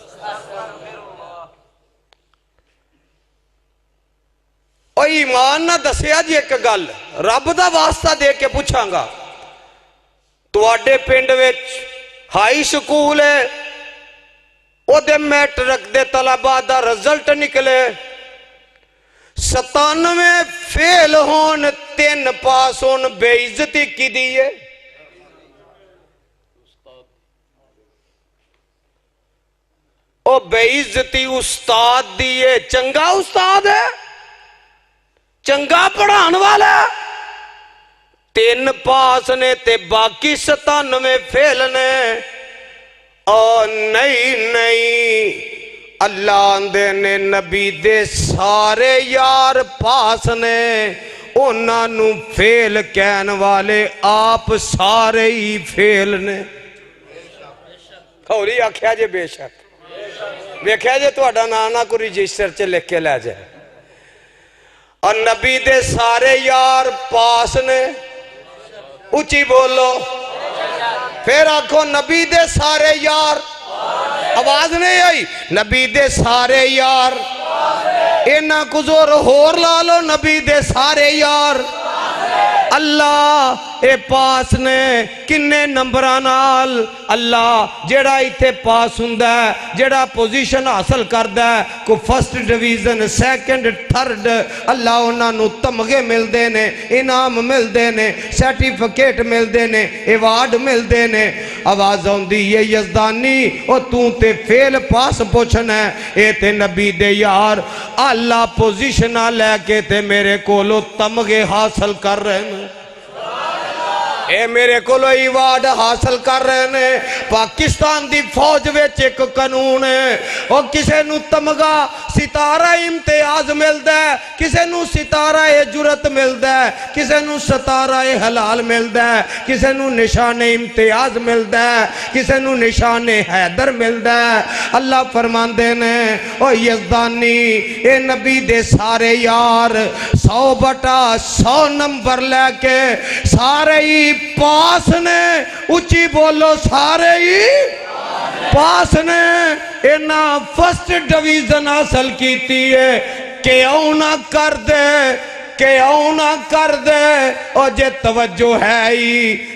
C: ओ ईमान ना दसिया जी एक गल रब दा वास्ता दे के पूछांगा, तुहाडे पिंड विच हाई स्कूल है, ओदे मैट्रिक दे तलबा दा रिजल्ट निकले 97 फेल होन 3 पास होन, बेइज्जती की दी है? ओ बेइज्जती उस्ताद दी है। चंगा उस्ताद है, चंगा पढ़ाने वाला, 3 पास ने ते बाकी 97 फेल ने। ओ नहीं अल्लाह आंदे ने नबी दे सारे यार पास ने, उन्होंने फेल कहने वाले आप सारे ही फेल ने। हौली आख्या जे बेशक, वेख्या जे तुहाडा नाम ना कोई रजिस्टर च लिख के लै जाए। और नबी दे सारे यार पास ने, उची बोलो। फिर आखो नबी दे सारे यार, आवाज नहीं आई, नबी दे सारे यार। इन्ना कुछ होर ला लो, नबी दे सारे यार। अल्लाह ए पास ने किन्ने नंबरां नाल अल्लाह जेड़ा इत्थे पास हुंदा है जेड़ा पोजीशन हासिल करदा है को फर्स्ट डिवीजन सैकेंड थर्ड अल्लाह उन्हां नूं तमगे मिलदे ने इनाम मिलदे ने सर्टिफिकेट मिलदे ने अवार्ड मिलदे ने आवाज आउंदी है यजदानी ओ तू ते फेल पास पुछना है ए ते नबी दे यार अल्लाह पोजीशनां लैके ते मेरे कोलों तमगे हासिल कर रहे हैं ए मेरे को अवार्ड हासिल कर रहे ने पाकिस्तान दी फौज विच एक कानून है और किसे नू तमगा सितारा इम्तियाज मिलदा है किसे नू सितारा ए जुरत मिलदा है किसे नू सितारा ए हलाल मिलदा है किसे नू निशान इम्तियाज मिलदा है किसे नू निशान हैदर मिलदा है अल्लाह फरमांदे ने ओ यजदानी ए नबी दे सारे यार 100/100 नंबर लैके सारे ही पास ने उची बोलो सारे ही पास ने इना फर्स्ट डिवीजन हासिल की है क्यों ना कर दे क्यों ना कर दे और जे तवज्जो है ही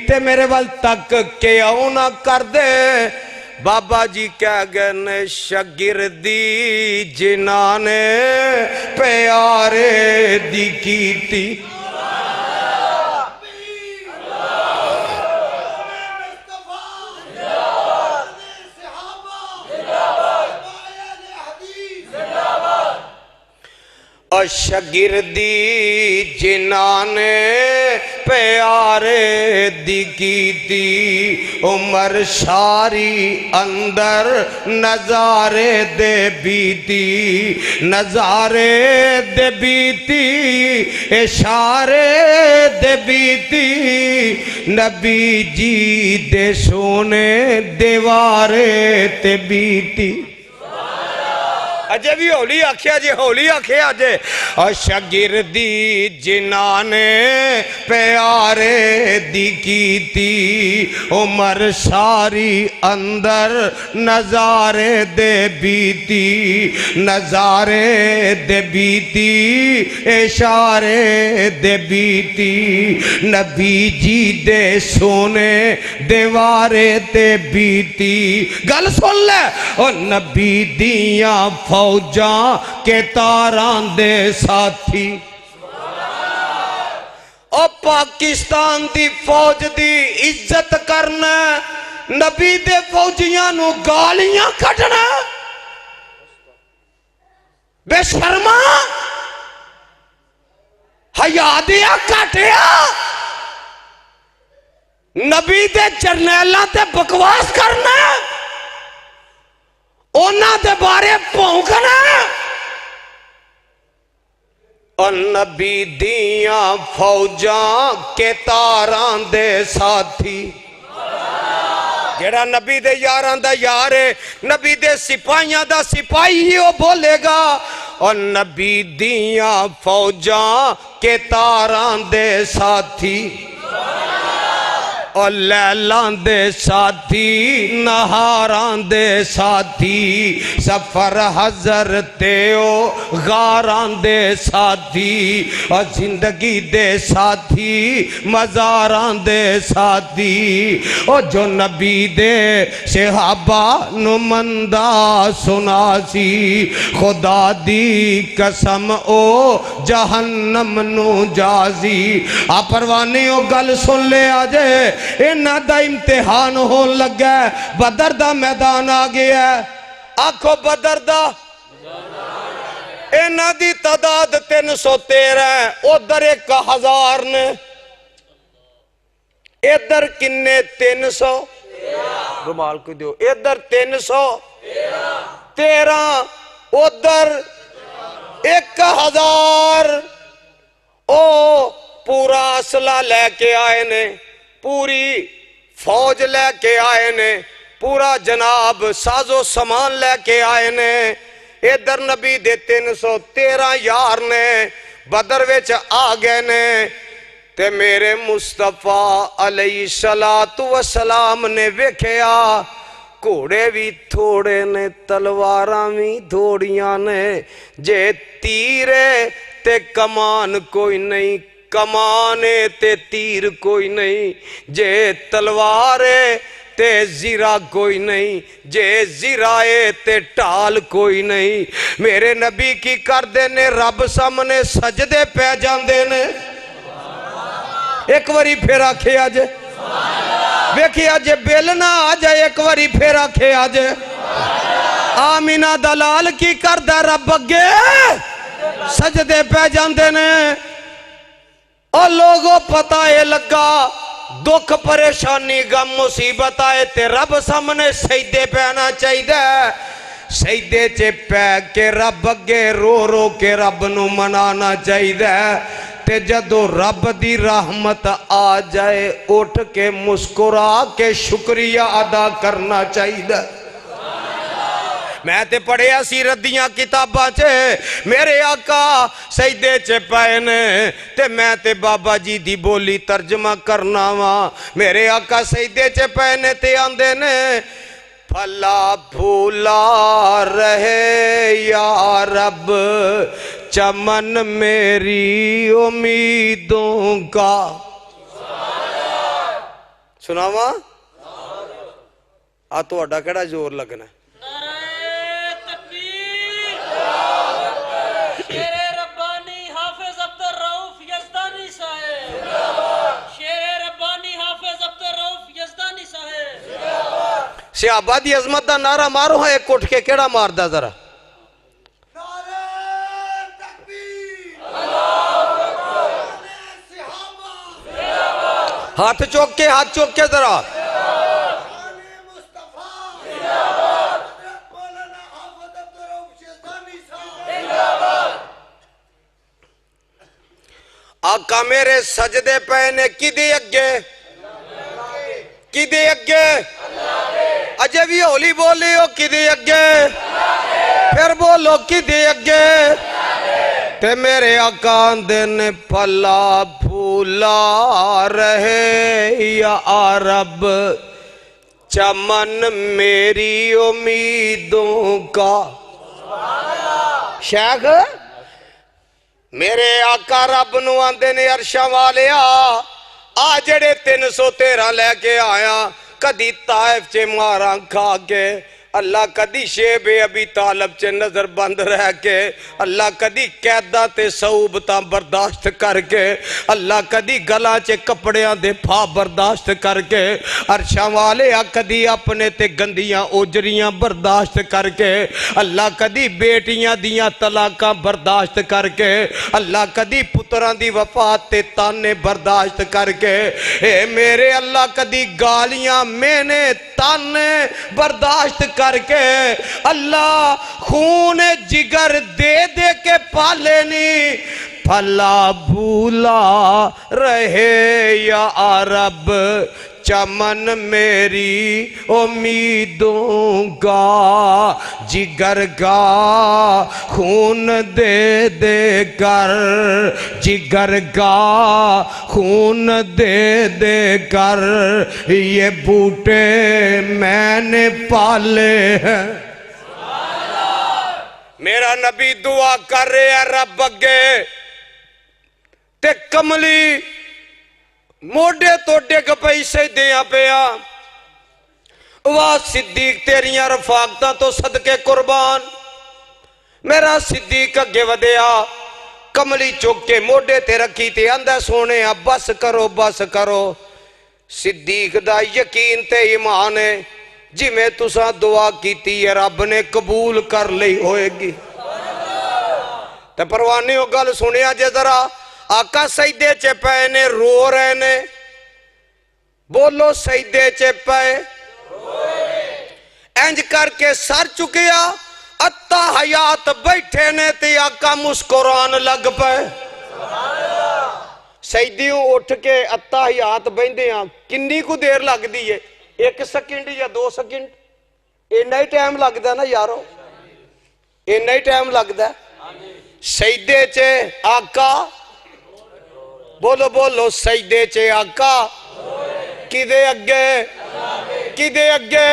C: ते मेरे वाल तक क्यों ना कर दे बाबा जी कह गए शगिरदी जिन्हां ने प्यारे दी कीती और शगिरदी जिन्हां ने प्यारे दी कीती उमर सारी अंदर नजारे दे बीती नजारे दे बीती इशारे दे बीती नबी जी दे सोने दीवारे ते बीती अजे भी होली आखिया जे होली आखिया जे शगिरदी जिन्हां ने प्यारे दी कीती उमर सारी अंदर नजारे दे बीती नजारे दे बीती इशारे दे बीती नबी जी दे सोने दीवारे ते बीती गल सुन ले ओ नबी दियां फौजा के तारां दे साथी और पाकिस्तान दी फौज दी इज्जत करना नबी दे फौजियां नू गालियां कढना बेशर्मा हया दिया घटिया नबी दे जरनैलां ते बकवास करना उन्हां दे बारे भौंकना और नबी दियां फौजां के तारां दे साथी जेड़ा नबी दे यारां दा यार है नबी दे सिपाहियां दा सिपाही ही वो बोलेगा और नबी दियां फौजां के तारां दे साथी और लैलां दे साथी नहारां दे साथी सफर हजर ते ओ गारां दे साथी और जिंदगी दे साथी मज़ारां दे साथी और जो नबी दे सहाबा नु मंदा सुनासी खुदा दी कसम ओ जहन्नम नु जाजी आ परवाने ओ गल सुन ले आजे इन्हां दा इम्तिहान होन लगा बदर दा मैदान आ गया आखो बदर दा इन्हां दी तादाद 313 उधर 1000 ने इधर किन्ने 300 रुमाल को दो इधर 313 उधर 1000 ओ पूरा असला लेके आए ने पूरी फौज लेके आए ने पूरा जनाब साजो समान लेके आए ने इधर नबी दे 313 यार ने बदर विच आ गए ने ते मेरे मुस्तफा अलैहिस्सलातु वस्सलाम ने वेख्या घोड़े भी थोड़े ने तलवारां भी थोड़ियां ने जे तीरे ते कमान कोई नहीं कमाने ते तीर कोई नहीं, जे तलवारे ते जीरा कोई नहीं, जे जीराए ते ढाल कोई नहीं। मेरे नबी की करते ने रब सामने सजदे पै जाते ने। एक बारी फिर आखे अज वेखी अज बिल ना आ जाए, एक बारी फिर आखे अज आमीना दलाल की करदा रब अगे सजदे पै जाते ने। और लोगों पता है लगा दुख परेशानी गम मुसीबत आए ते रब सामने सजदे पैना चाहिए। सजदे च पै के रब अगे रो रो के रब नू मनाना चाहिए। ते जदों रब दी रहमत आ जाए उठ के मुस्कुरा के शुक्रिया अदा करना चाहिए। मैं ते पढ़िया सीरत दियां किताबां च मेरे आका सजदे च पए ने ते मैं ते बाबा जी दी बोली तर्जमा करना वा। मेरे आका सजदे च पए ने ते आंदे ने फला फूला रहे या रब चमन मेरी उम्मीदों का। सुनावा आ तुहाडा केड़ा जोर लगना। सिहाबा दी अजमत का नारा मारो है एक उठ के केड़ा मारदा जरा। हाथ चौक के जरा। आका मेरे सजदे पे ने किदे अगे अजय भी होली बोली हो किदे अगे फिर बोलो किदे अगे। ते मेरे आका दिन फला फूला रहे या रब चमन मेरी उम्मीदों का। शेख मेरे आका रब नू आंदे ने अरशा वाले आ जड़े 313 लैके आया कदी ताइफ च मारा खा के अल्लाह कदी शेबे अभी तालब च नजर बंद रह के अल्लाह कदी कैदा ते सऊबता बर्दाश्त करके अल्लाह कदी गला च कपड़ियां दे फा बर्दाश्त करके अरशा वाले कदी अपने ते गंदियां ओजरियां बर्दाश्त करके अल्लाह कदी बेटियां दियां तलाकां बर्दाश्त करके अल्लाह कदी पुत्रां दी वफात ते ताने बर्दाश्त करके ए मेरे अल्लाह कदी गालियां मैंने ताने बर्दाश्त करके अल्लाह खून जिगर दे दे के पाले नी फला भूला रहे या रब चमन मेरी उम्मीदों का। जिगर का खून दे दे कर जिगर का खून दे दे कर ये बूटे मैंने पाले हैं। मेरा नबी दुआ कर रहे हैं रब अगे ते कमली मोडे तो डिग पई सजदियां पिया। वाह सिद्दीक तेरियां रफाकतां तो सदके कुर्बान। मेरा सिद्दीक अगे वधिया कमली चुक के मोडे ते रखी ते आंदा सोने बस करो। सिद्दीक दा यकीन ते ईमान है जिवें तुसां दुआ कीती है रब ने कबूल कर ली होएगी। ते परवाने ओ गल सुनिया जे जरा आका सजदे च पे ने रो रहे ने बोलो सजदे च पे इंज करके सर चुकिया अत्ता हयात बैठे ने ते आका मुस्कुरान लग पे। सजदियों उठ के अत्ता हयात बहिंदे किन्नी कु देर लगदी है 1 सेकंड या 2 सेकंड इन्ना ही टाइम लगता ना यारो इन्ना ही टाइम लगता। सजदे च आका बोलो सजदे च आका किदे अगे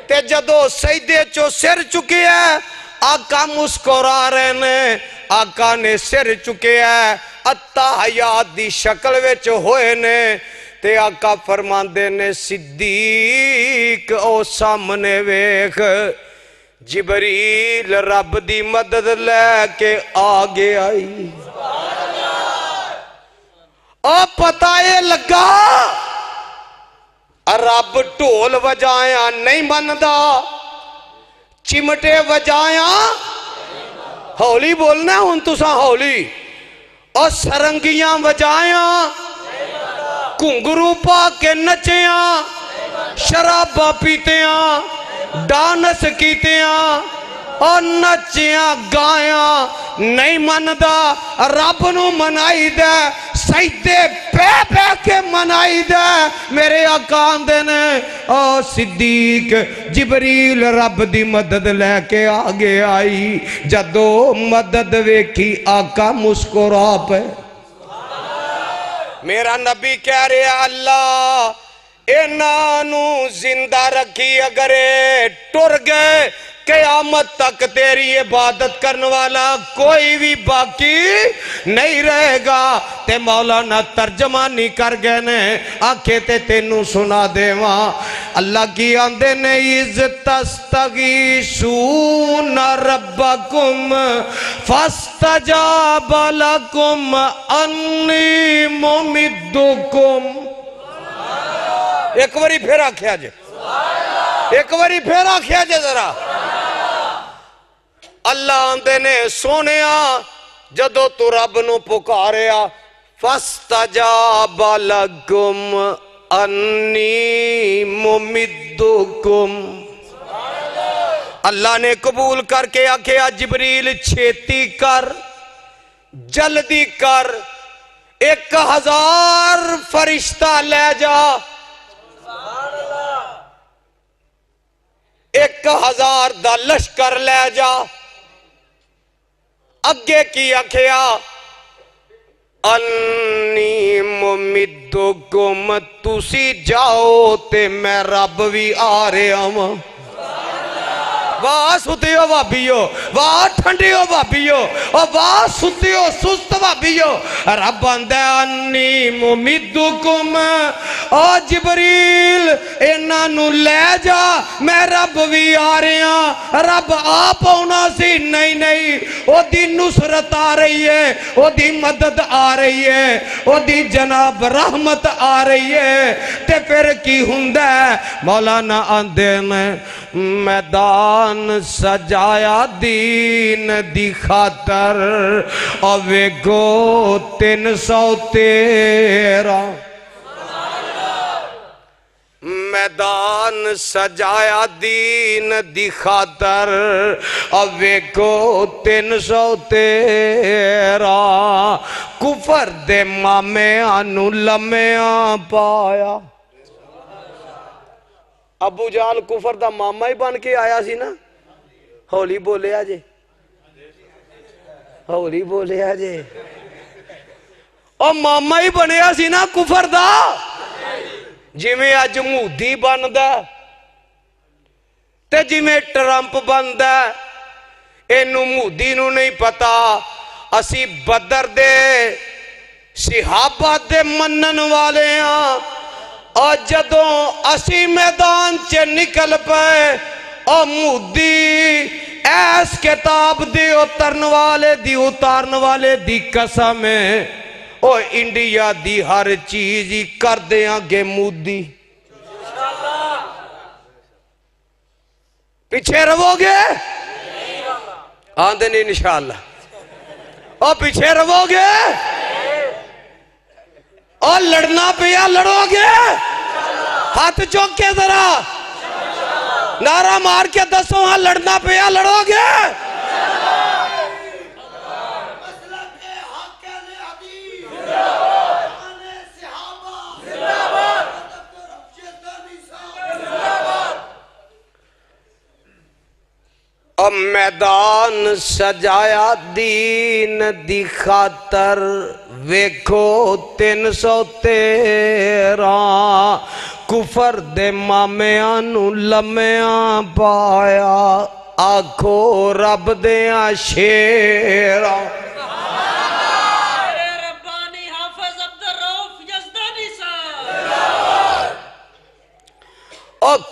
C: ते जदों सजदे चो सिर चुकिया आका मुस्कुरा रहे ने। आका ने सिर चुकिया अत्ता हयात दी शक्ल विच होए ने ते आका फरमांदे ने सिद्दीक ओ सामने वेख जिबरील रब दी मदद लैके आगे आई। ओ पता ये लगा रब ढोल वजाया नहीं मनदा, चिमटे वजाया हौली बोलना हुन तुसा हौली, और सरंगियां वजाया, घुंघरू पा के नचिया, शराबा पीतिया, डांस कीतिया और नचिया गाया नहीं मनदा, रब नू मनाई दे सजदे पै के मनाई दे। मेरे आका आंदे ने ओ सिद्दीक जिबरील रब दी मदद लैके आगे आई, जदो मदद वेखी आका मुस्कुरा पे। मेरा नबी कह रहा अल्लाह इन्हां जिंदा रखी, अगर टुर गए क़यामत तक तेरी इबादत करने वाला कोई भी बाकी नहीं रहेगा। ते मौलाना तर्जमानी कर गए ने, आखे ते तेनू सुना देवा। अल्लाह की आंदे ने इज़्तस्तगीसून रब्बकुम फस्तजाब लकुम अन्नी मुमिद्दुकुम। एक बारी फिर आख्या जे, एक बारी फिर आख्या जे जरा। अल्लाह आंदे ने सोनिया जदों तू रब नू पुकारिया फस्तजाब लकुम अन्नी मुमिद्दुकुम, अल्लाह ने कबूल करके आख्या जिबरील छेती कर, जल्दी कर, 1000 फरिश्ता ले जा, 1000 दा लश्कर ले जा। अगे की आख्या अन्नी मुमिद्दुकुम, तुसी जाओ ते मैं रब भी आ रहा वां। वाह सुतियो भाभीओ, वाह ठंडियो भाभीओ, और वाह सुतियो सुस्त भाभीओ। रब आंदा अन्नी मुमिद्दुकुम, ओ जिबरील इन्हां नू ले जा, मैं रब भी आ रहा। रब आप आना सी, नहीं नहीं ओदी नुसरत आ रही है, ओदी मदद आ रही है, ओदी जनाब रहमत आ रही है। ते फिर की हुंदा मौलाना आंदे ने मैदान सजाया दीन दी खातर, और वेगो 313 मैदान सजाया दीन दी खातर, और वेगो 313 कुफर दे मामे आनू लम्या पाया। अबू जाल कुफर दा मामा ही बन के आया सी ना। हौली बोलिया जे, हौली बोलिया जे, और मामा ही बनया सी ना कुफर दा। जिमें अज मोदी बनदा ते जिमें ट्रंप बनदा, इनू मोदी नू नहीं पता असी बदर दे सिहाबा दे मनन वाले हाँ। और जदों असी मैदान च निकल पे, और मोदी ऐस किताब दे उतारन वाले दी कसम है, ओ इंडिया दी हर चीज ही कर देंगे मोदी। पीछे रहोगे आंदे नहीं इंशाअल्लाह, और पीछे रहोगे और लड़ना पिया लड़ोगे। हाथ चौक के जरा नारा मार के दसो, हाँ लड़ना पिया लड़ोगे। अब मैदान सजाया दीन दी खातर, वेखो 313 कुफर दे मामिया नू लम्या पाया। आखो रब दिया शेरा,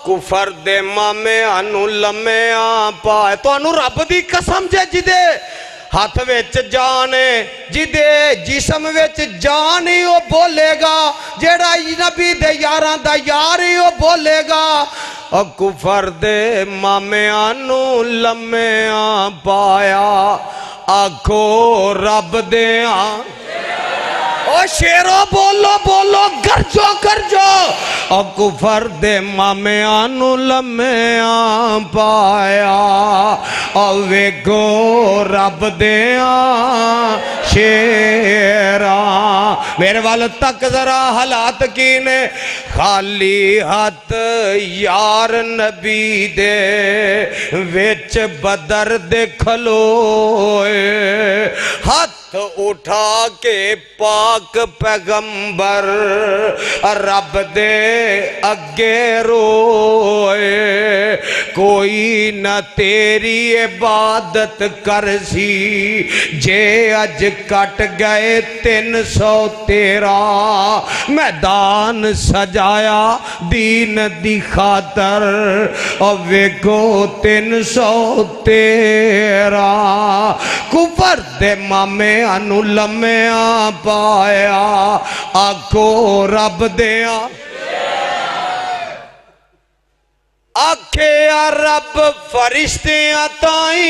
C: कुफर दे मामे आनू लम्मिया पाए तुहानू रब दी कसम जे जिदे हाथ विच जान जिदे जिसम विच जान ही वो बोलेगा जेड़ा नबी दे यारां दा यार ही वो बोलेगा कुफर दे मामिया नू लम्मिया पाया आखो रब देया ओ शेरो बोलो बोलो गरजो गरजो कुफर दे मामिया नू लम्मिया पाया वेगो रब देया शेरा मेरे वाल तक जरा हालात की ने खाली हाथ यार नबी दे विच बदर दे खलोए हाथ उठा के पाक पैगंबर रब दे अगे रोए कोई न तेरी इबादत कर सी जे अज कट गए 313 मैदान सजाया दीन दी खातर और वेखो 313 कुफर दे मामे अनु लम्मिया पाया आखो रब देया आखे रब फरिश्तियां ताई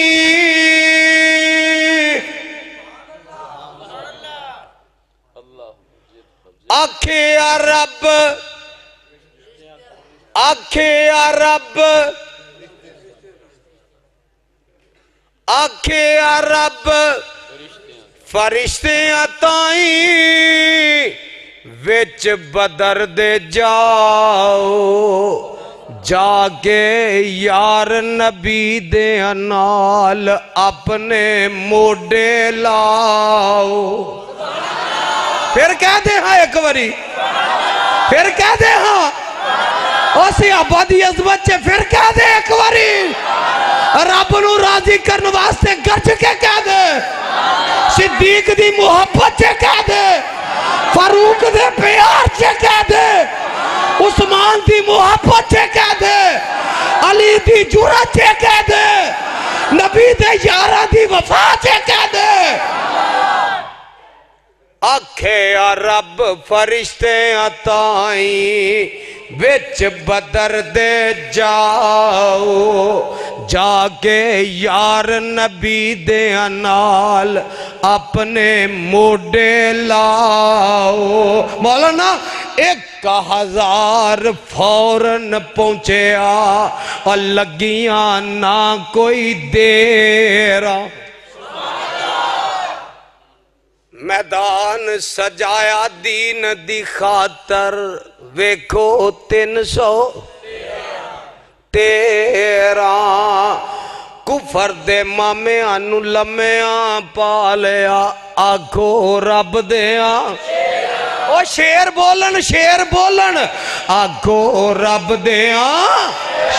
C: आखे रब आखे रब आखे रब फरिश्तियां ताई विच बदर दे जाओ जाके यार नबी दे नाल अपने मोडे लाओ फिर कह दे हाँ एक बारी फिर कह दे हाँ सहाबा दी अज़मत च फिर कह दे एक बारी रब नू राजी करने वास्ते गज के कह दे सिद्दीक दी मुहब्बत च कह दे फारूक दे प्यार च कह दे उस्मान दी मुहब्बत च कह दे अली दी जुरत च कह दे नबी दे यारा दी वफा च कह दे आखे रब फरिश्ते ताई विच बदर दे जाओ जाके यार नबी दे नाल अपने मोडे लाओ मौलाना 1000 फौरन पहुंचया और लगियां ना कोई देरा मैदान सजाया दीन दी खातर वेखो 313 कुफर दे मामे आनू लम्मिया पालिया आखो रब देया ओ शेर बोलन आखो रब देया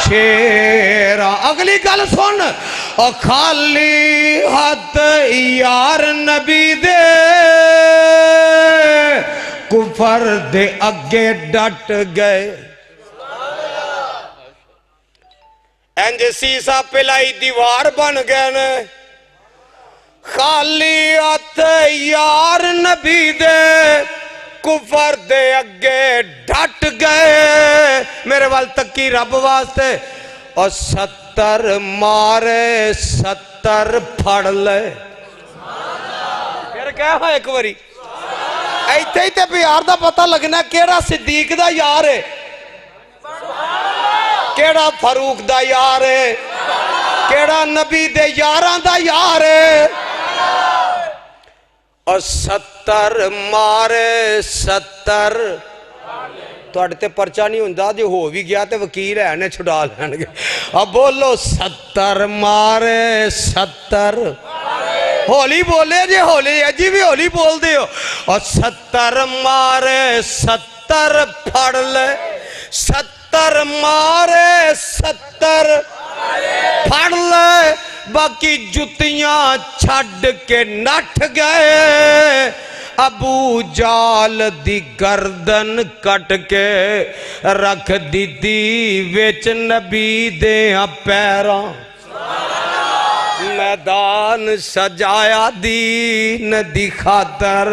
C: शेरा अगली गल सुन और खाली हाथ यार नबी दे कुफर दे अगे डट गए इंज सीसा पिलाई दीवार बन गए ने खाली हाथ यार नबी दे कुफर दे अगे डट गए मेरे वाल तकी रब वास्ते और 70 मारे 70 फड़ ले फिर कह एक बारी इत्थे ही ते प्यार दा पता लगना केड़ा सिद्दीक दा यार है केड़ा फारूक दा यार है केड़ा नबी दे यारां दा यार है और 70 मारे 70 तुहाडे ते पर्चा नहीं हुंदा जे हो भी गया तो वकील है ने छुड़ा लैणगे अब बोलो 70 मारे 70 होली बोले जे होली अजी भी होली बोल दे हो और 70 मारे 70 फड़ ले 70 मारे 70 फड़ ले बाकी जुतियां छड़ के नठ गए अबू जाल दी गर्दन कट के रख दी विच नबी दे पैरां मैदान सजाया दीन दी खातर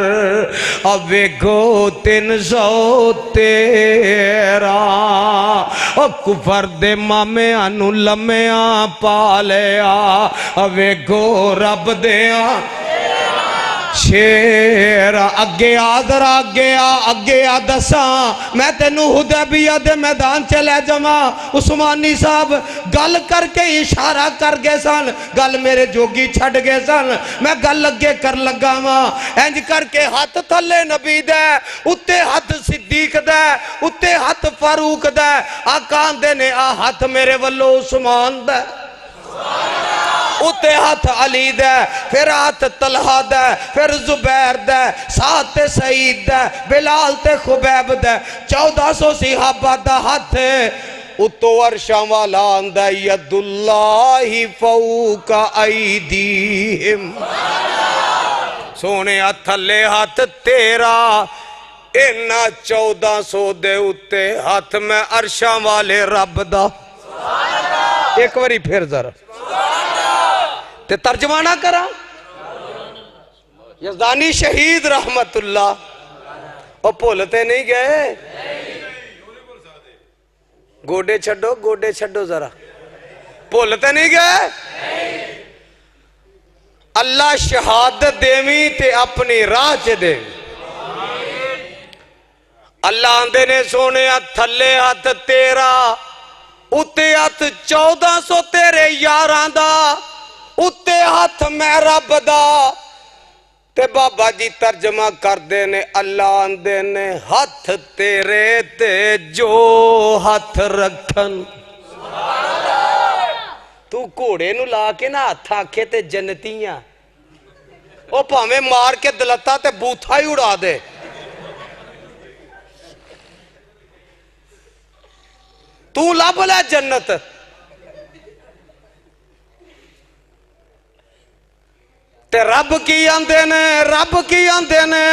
C: अब वेखो 313 कुफर दे मामिया नू लम्मिया पा लिया अब वेखो रब देया शेर अगे आदरा अगे आ दसा मैं तेनू हुदैबिया दे मैदान च लै जावा उस्मानी साहब गल करके इशारा कर गए सन गल मेरे जोगी छड़ गए सन मैं गल अगे कर लगा वा इंज करके हाथ थले नबी दा उत्ते हाथ सिद्दीक दा उत्ते हाथ फारूक दा आका आंदे ने आ हाथ मेरे वल्लों उस्मान दा उत्ते हाथ अली दा फिर हाथ तलहा दा फिर जुबैर दा साथ ते सईद दा बिलाल ते खुबैब दा 1400 सहाबा दा हाथ उतो अर्शां वाला आंदा यदुल्लाहि फौका ऐदीहिम सोने थले हाथ तेरा इन्ना 1400 दे उत्ते हाथ मैं अर्शां वाले रब दा एक बारी फिर जरा ते तर्जमा ना करा यज़दानी शहीद रहमतुल्लाह और भुलते नहीं गए गोडे छड्डो जरा भुलते नहीं गए अल्लाह शहादत देवी ते अपनी राह च देवी अल्लाह आंदे ने सोने थले हाथ तेरा उत्ते हाथ 1400 तेरे यारां दा उत्ते हाथ मैं रब दा ते बाबा जी तर्जमा करते ने अल्लाह आंदे ने हाथ तेरे ते जो हाथ रखन तू घोड़े नू ला के ना हाथ आखे ते जन्नतियां ओ भावें मार के दलता ते बूथा ही उड़ा दे तू लभ लै जन्नत ते रब की आंदे ने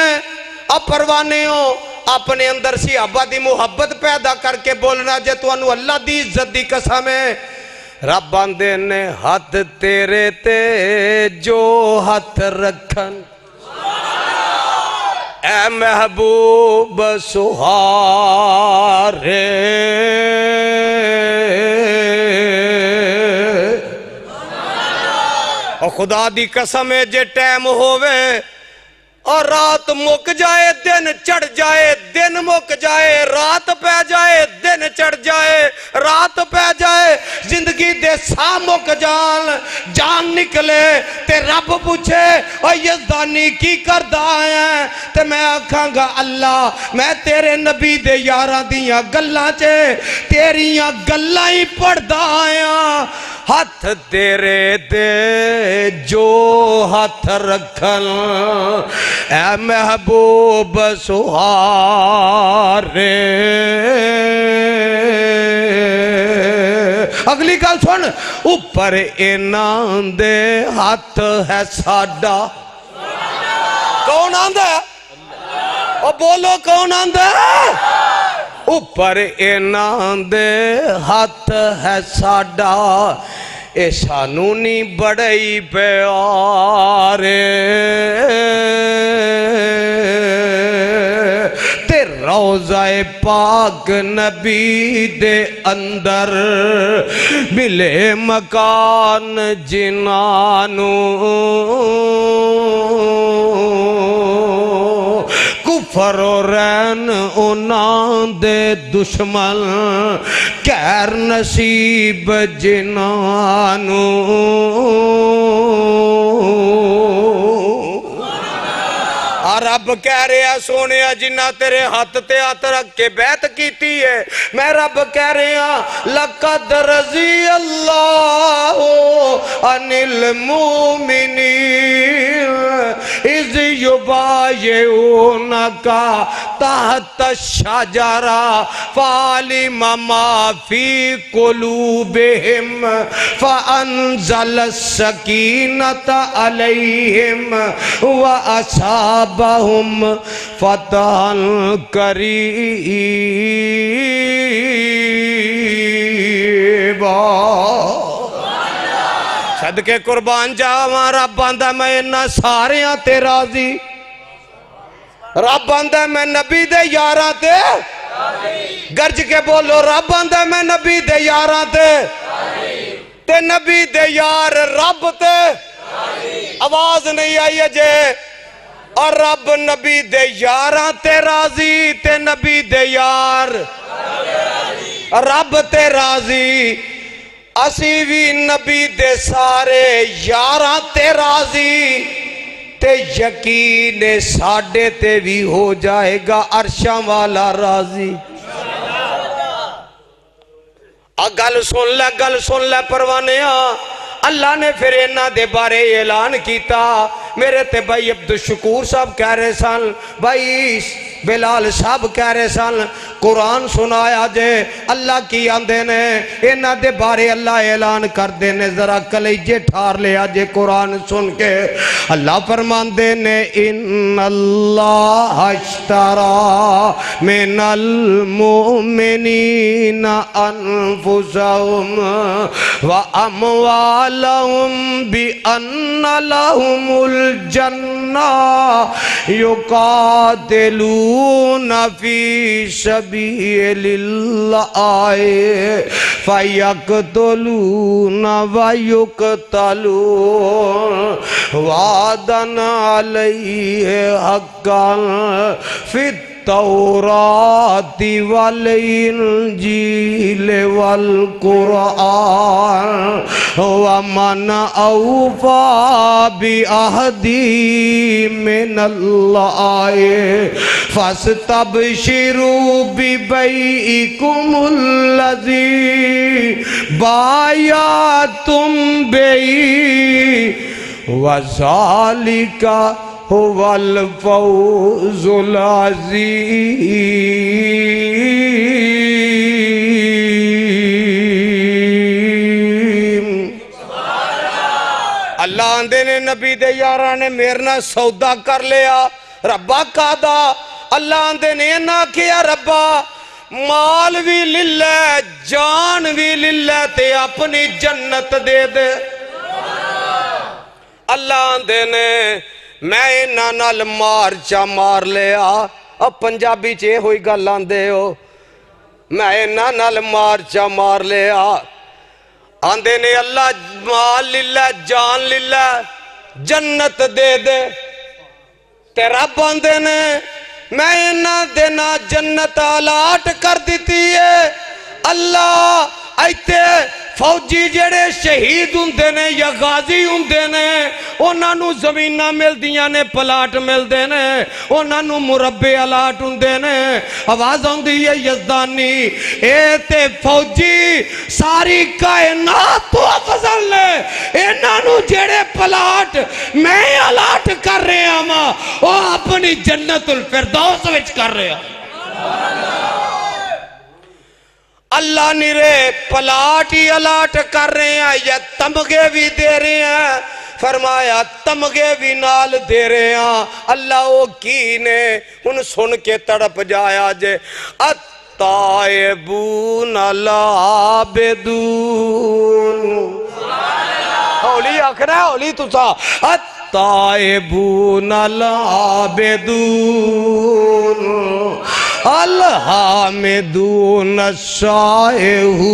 C: अपरवाने हो अपने अंदर सिहाबा दी मुहब्बत पैदा करके बोलना जे तुहानू अल्लाह दी इज्जत दी कसम है रब आंदे ने हाथ तेरे ते जो हाथ रखन ऐ महबूब सुहारे और खुदा दी कसम है जे टाइम होवे और रात मुक जाए दिन चढ़ जाए दिन मुक जाए रात पै जाए दिन चढ़ जाए रात पै जाए जिंदगी दे सा मुक जान निकले ते रब पूछे ओ यज़दानी की करदा है ते मैं आखांगा अल्लाह मैं तेरे नबी दे यारां दियां गल्लां च तेरियां गल्लां ही पढ़दा आया हाथ तेरे दे जो हाथ रखन ऐ महबूब सुहारे अगली गल सुन ऊपर इन्हां दे हाथ है साडा कौन आंदा ओ बोलो कौन आंदा ऊपर इन्हां दे हाथ है साडा ए सानू नी बड़ई प्यारे ते रोज़ाए पाक नबी दे अंदर मिले मकान जिनानू कुफर रैन उन्हां दे दुश्मन गैर नसीब जिनानू रब कह रहा सोने जिन्ना तेरे हाथ ते हाथ रख के बैत की है मैं रब कह रहा लक़द रज़ी अल्लाह अनिल मोमिनीन इज़ युबायिऊनका तहत शजरा फालिम मा फी कुलूबिहिम फअंज़ल सकीनत अलैहिम व असाबहुम फतहन करीबा। सदके कुर्बान जावा रब आंदा मैं इन्हां सारियां ते राजी। रब आंदा मैं नबी दे यारां ते गर्ज के बोलो रब आंदा मैं नबी दे यारां ते नबी दे यार रब ते आवाज नहीं आई अजे। और रब नबी दे यारां ते राजी ते नबी दे यार रब ते राजी। असी भी नबी दे सारे यारां ते राजी ते यकीन साडे ते भी हो जाएगा अरशां वाला राजी। गल सुन ले परवाने। अल्लाह ने फिर इन्हां दे बारे ऐलान किया। मेरे ते भाई अब्दुल शकूर साहब कह रहे सन, भाई बिलाल साहब कह रहे सन कुरान सुनाया जे। अल्लाह की आंदे ने इन्हां दे बारे अल्लाह ऐलान करते ने। जरा कलेजे ठार लिया जे कुरान सुन के। अल्लाह फरमांदे ने इन्नल्लाह अश्तरा मिनल मुमिनीना अनफुसहुम व अमवालहुम बि अन्ना लहुमुल जन्ना युकातिलूना फी सबीलिल्लाह फयक्तुलूना व युक्तलून वादन अलैहि हक्कन फित तौराती वल इंजील वल कुरान व मन औफा बि अहदी मिनल्लाह फस्तबशिरू बिबैइकुमुल्लज़ी बायातुम बिही वज़ालिका हुवल फौजुल अज़ीम। अल्लाह आंदे ने नबी दे यारा ने मेरे नाल सौदा कर लिया। रब्बा कादा? अल्लाह आंदे ने ना किया रब्बा माल भी लिल्ला जान भी लिल्ला ते अपनी जन्नत दे दे। अल्लाह आंदे ने मैं इन्हां नाल मारचा मार लिया। अब पंजाबी च ये होई गल आंदे हो मैं इन्हां नाल मारचा मार लिया। आंदे ने अल्लाह माल लिल्ला जान लिल्ला जन्नत दे दे। ते रब आंदे ने मैं इन्हां दे ना जन्नत अलाट कर दी है। अल्लाह इत्थे फौजी जेड़े शहीद हुंदे ने या गाजी हुंदे ने उन्हां नूं ज़मीनां मिलदियां ने प्लाट मिलदे ने उन्हां नूं मुरब्बे अलाट हुंदे ने। आवाज आउंदी है यज़दानी ए ते फौजी सारी कायनात तो अफजल ने। इन्हां नूं जेड़े प्लाट मैं अलाट कर रहा हां ओ अपनी जन्नतुल फिरदौस विच कर रहा। अल्लाह निरे पलाट ही अलाट कर रहे हैं या तमगे भी दे रहे हैं। फरमाया तमगे भी नाल दे रहे हैं। अल्लाह वो की ने उन सुन के तड़प जाया जे अत्तायबून लाबेदून। होली आखना होली तुसा अत्तायबून लाबेदून अलहामिदून साइहून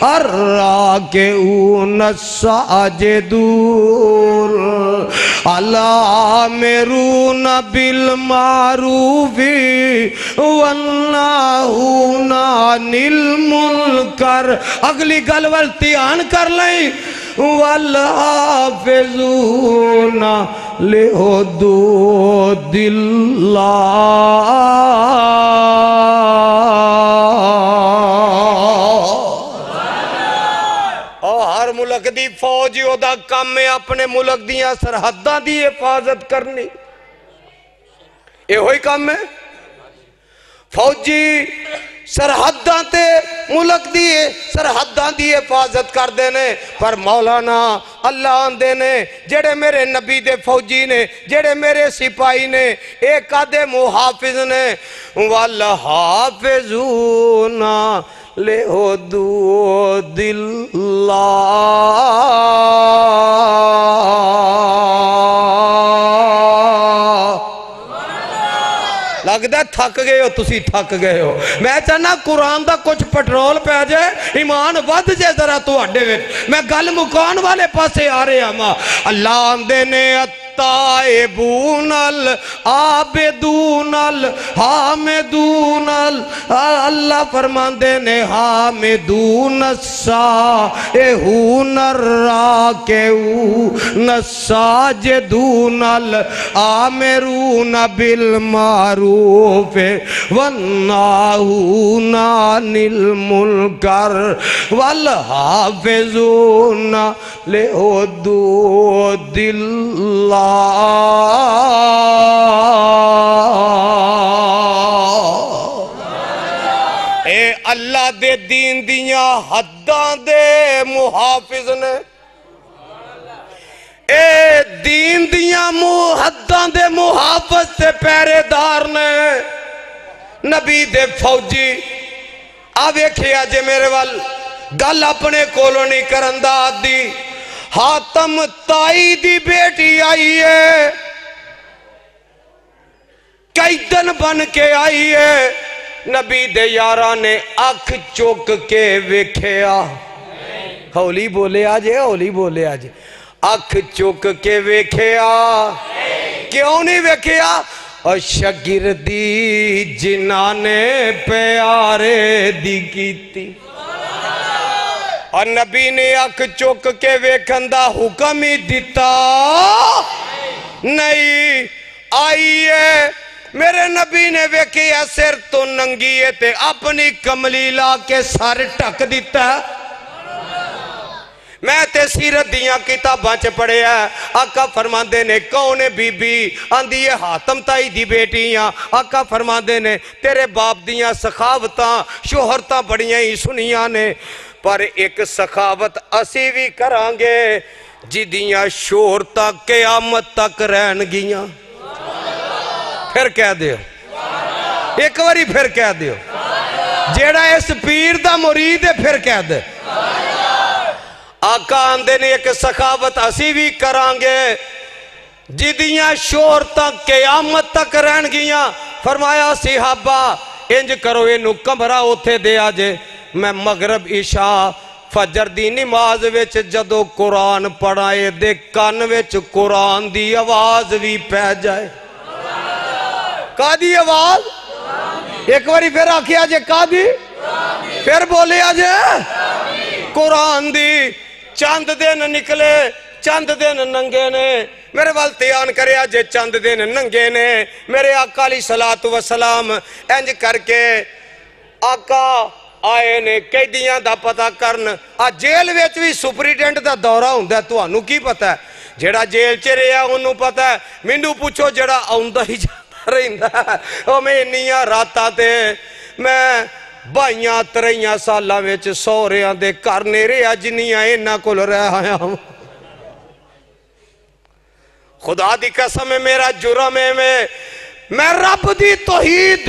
C: अर्राकिऊन साजिदून अलामिरून बिल मारूफी वन्नाहूना अनिल मुनकर। अगली गल वल ध्यान कर लें वल्हाफिज़ूना लिहुदूदिल्लाह। हर मुल्क दी फौज ओदा काम है अपने मुल्क दियां सरहदां दी हिफाजत करनी। ਇਹੋ ਹੀ ਕੰਮ ਹੈ। फौजी सरहदां ते मुल्क दी सरहदां दी हिफाजत करते ने, पर मौलाना अल्लाह आंदे ने जेड़े मेरे नबी दे फौजी ने, जेड़े मेरे सिपाही ने, ये कादे मुहाफिज ने। वल हाफिजूना ले दू दिल्ला, लगता थक गए हो, तुसी थक गए हो। मैं चाहना कुरान का कुछ पेट्रोल पै जाए, ईमान वध जाए जरा तुहाडे विच। मैं गल मुकान वाले पासे आ रहा हाँ। अल्लाह आंदे ने ताइबूनल आबिदूनल हामिदूनल, अल्लाह फरमांदे ने हामिदून साइहूनर राकिऊन साजिदूनल आमिरून बिल मारूफ वन्नाहूना अनिल मुनकर वल हाफिजून लिहुदूदिल्लाह। ए अल्लाह दे दीन दियां हद्दां दे मुहाफिज ने, ए दीन दियां हद्दां दे मुहाफिज ते पहरेदार ने, नबी दे फौजी। आ वेखिया जे मेरे वाल गल अपने कोलों नहीं करन दा आदी। हातम ताई दी बेटी आई है, कई दिन बन के आई है। नबी दे यारा ने अख चुक के वेख्या, हौली बोले आज, हौली बोले आज, अख चुक के वेख्या। क्यों नहीं वेख्या? और शगिरदी जिन्हां ने प्यारे दी कीती। और नबी ने अख चुक के वेखन दा हुक्म ही दिता नहीं। आई है मेरे नबी ने वेखिया सिर तो नंगी है ते अपनी कमली ला के सर ढक दिता। मैं ते सीरत दियां किताबां च पढ़िया, आका फरमांदे ने कौन है बीबी? आंदी है हातम ताई दी बेटियां। आका फरमांदे ने तेरे बाप दियां सखावतां शोहरतां बड़ियां ही सुनिया ने, पर एक सखावत असी भी करांगे जिदियां शोहरतां क़यामत तक रहनगियां। फिर कह दियो एक बारी, फिर कह दियो जेड़ा इस पीर दा मुरीद है, फिर कह दे। आका आंदे ने एक सखावत असी भी करांगे जिदियां शोहरतां क़यामत तक रहनगियां। फरमाया सिहाबा इंज करो, इनू कमरा उथे दे आजे, मैं मगरब इशा फजर दी नमाज विच जदों कुरान पढ़ाए दे कान विच कुरान दी आवाज भी पै जाए। कादी आवाज? एक बारी फिर आखिया जे कादी, फिर बोले जे कुरान दी। चंद दिन निकले, चंद दिन नंगे ने। मेरे वाल ध्यान करे जे चंद दिन नंगे ने। मेरे आका अली सलातु वसलाम इंज करके आका आए ने कैदियां दा पता करन। आ जेल विच भी सुपरिटेंडेंट दा दौरा हुंदा, तुहानू की पता है? जेड़ा जेल च रहा उन्नू पता है, मैनू पूछो जेड़ा आउंदा ही जाता रहिंदा। ओ मैं इन्नियां रातां ते मैं 22-23 सालां विच सौहरियां दे घर नहीं रहा जिन्नियां इन्हां कोल रह आया। खुदा दी कसम है, मेरा जुर्म है मैं रब दी तौहीद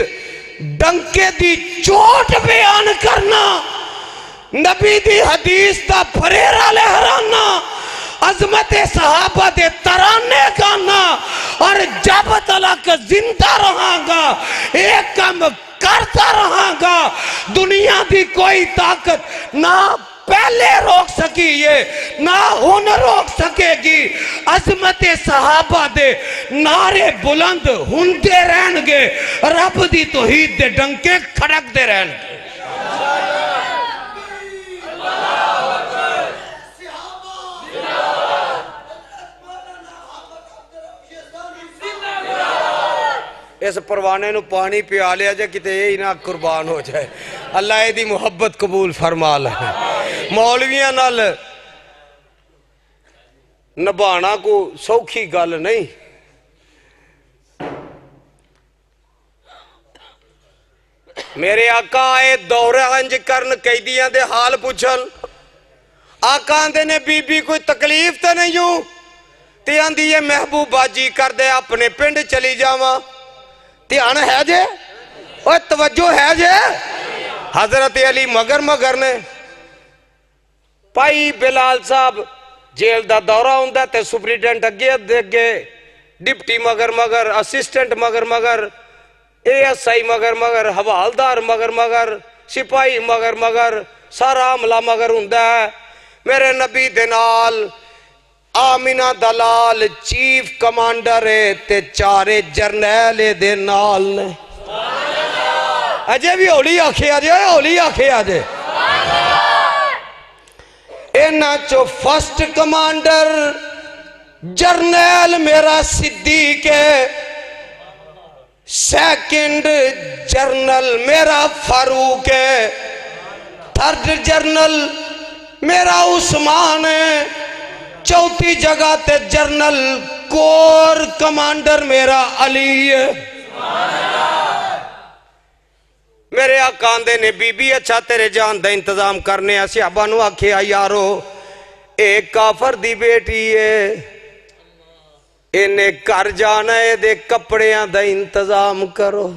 C: डंके दी चोट बयान करना, नबी दी हदीस दा फरेरा लहराना, अजमत सहाबा दे तराने गाना, और जब तलक जिंदा रहांगा एक काम करता रहांगा। दुनिया दी कोई ताकत ना पहले रोक सकी है ना हुन रोक सकेगी। अजमत सहाबा दे नारे बुलंद हुंदे रहनगे, रब दी तौहीद दे डंके खड़कदे रहनगे। इस परवाने नू पानी पिया लिया जे किते यही ना कुर्बान हो जाए। अल्लाह दी मुहब्बत कबूल फरमा ले। मौलवियां नाल नभाना को सौखी गल नहीं। मेरे आका आए दौरे हंज करन कैदियां दे हाल पुछन। आका आंदे ने बीबी कोई तकलीफ तो नहीं हूं ते आंदी है महबूबा जी कर दे अपने पिंड चली जावा। ध्यान है जे और तवज्जो है जे। हजरत अली मगर मगर ने भाई बिलाल साहब जेल का दौरा होंदा ते सुपरिटेंडेंट अगे अगे डिप्टी मगर मगर असिस्टेंट मगर मगर ASI मगर मगर हवालदार मगर मगर सिपाही मगर मगर सारा अमला मगर हुंदा है। मेरे नबी दे नाल आमिना दलाल चीफ कमांडर है ते चारे जरनैल दे नाल ने। अजय भी हौली आखे अजे हौली आखे अजे। इन्हां चो फर्स्ट कमांडर जरनैल मेरा सिद्दीक है, सेकंड जर्नल मेरा फारूक है, थर्ड जर्नल मेरा उस्मान है, चौथी जगह ते जर्नल कोर कमांडर मेरा अली है। मेरे आकांदे ने बीबी अच्छा तेरे जान का इंतजाम करने सहाबा नू आखिया यारो एक काफर दी बेटी है इन्हें घर जाना है कपड़िया का इंतजाम करो।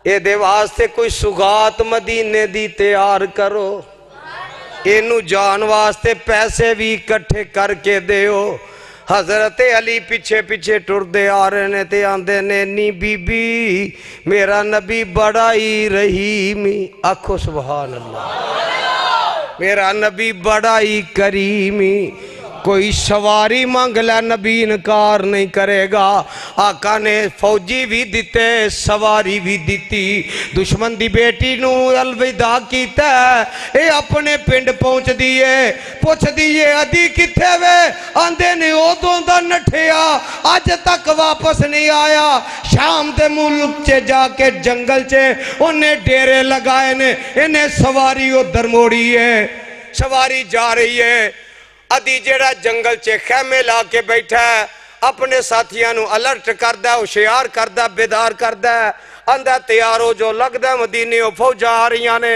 C: ये वास्ते कोई सुगात मदीने दी तैयार करो। इनू जान वास्ते पैसे भी इकट्ठे करके दियो। हजरत अली पीछे पीछे टुरदे आ रहे ने ते आंदे ने नी बीबी मेरा नबी बड़ा ही रहीमी। आखो सुभान अल्लाह। मेरा नबी बड़ा ही करीमी। कोई सवारी मांग ला नबी इनकार नहीं करेगा। आका ने फौजी भी दिते सवारी भी दी। दुश्मन दी बेटी नू अलविदा कीता ये अपने पिंड पहुंच दिए पुछ दिए अदी किथे वे। आंदे ने उदों दा नठिया अज तक वापस नहीं आया। शाम दे मुल्क च जाके जंगल च उन्हें डेरे लगाए ने। इन्हें सवारी उधर मोड़ी है। सवारी जा रही है। अदी जेड़ा जंगल च खैमे ला के बैठा है अपने साथियों नू अलर्ट करदा होशियार करदा बेदार करदा आंदा तैयार हो जो लगदा मदीने फौजा आ रही ने।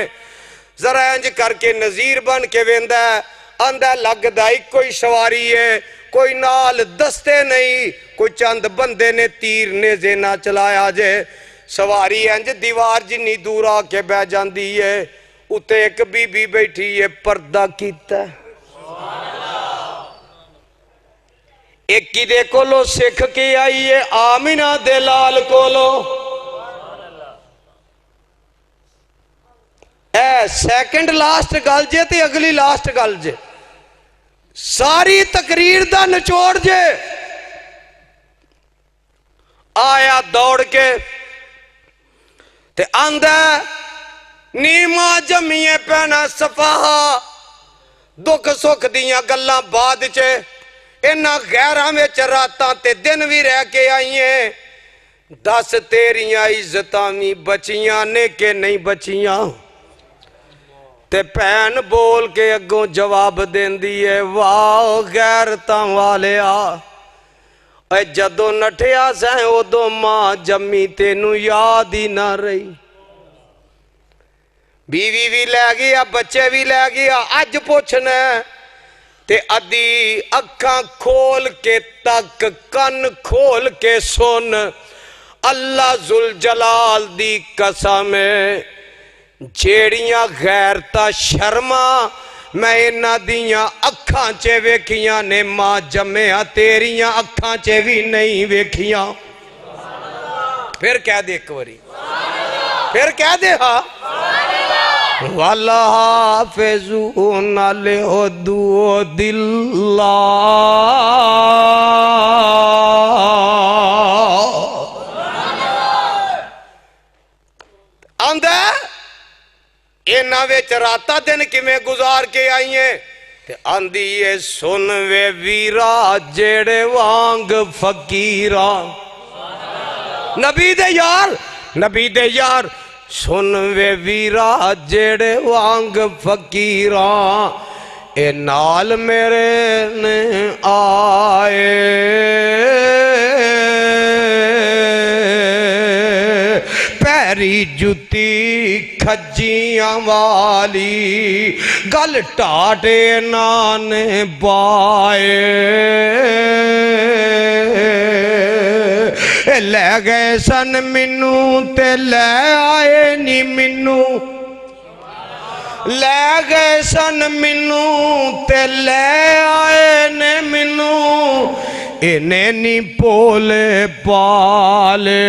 C: जरा इंज करके नज़ीर बन के वेंदा आंदा लगदा इको ही सवारी है कोई नाल दस्ते नहीं कोई चंद बंदे ने तीर नेजे ना चलाया जे। सवारी इंज दीवार जिन्नी दूर आके बह जाती है। उत्ते एक बीबी बैठी है पर्दा कीता। एक दे कोलो सिख के आई है आमिना दे लाल कोलो। ए सेकंड लास्ट गल जे ते अगली लास्ट गल जे सारी तकरीर दा निचोड़ जे। आया दौड़ के ते आंदा नीमा जमीए पैना सफाहा दुख सुख दियां गल्लां बाद च इन्हां गैरां विच रातां ते दिन भी रह के आई है। दस तेरियां इज्जतां भी बचियां ने के नहीं बचियां। ते भैन बोल के अगों जवाब देंदी है वाह गैरतां वालिया जदों नठिया सैं उदों मां जम्मी तेनू याद ही ना रही। बीवी भी लै गया बच्चे भी लै गया अज पुछना ते अदी अखां खोल के तक कन खोल के सुन अल्लाह जुल जलाल दी कसम जेड़ियां गैरता शर्मा मैं इन्हां दियां अखां च वेखियां ने। मां जम्मिया तेरियां अखां च भी नहीं वेखियां। फिर कह दे एक बारी फिर कह दे हाँ वाला हाफिजू नाले हो दुओ दिल्ला आंदा इन्हां विच रातां दिन किवें गुजार के आई है ते आंदी है सुन वे वीरा जेड़े वांग फकीरा। नबी दे यार सुन वे वीरा जेड़े वांग फकीरा ए नाल मेरे ने आए पैर पैरी जुती खज्जियां वाली गल टाटे नाने बाए लै गए सन मैनू ते लै आए नी मैनू लै गए सन मैनू ते लै आए ने मैनू इन्हें नी भोले पाले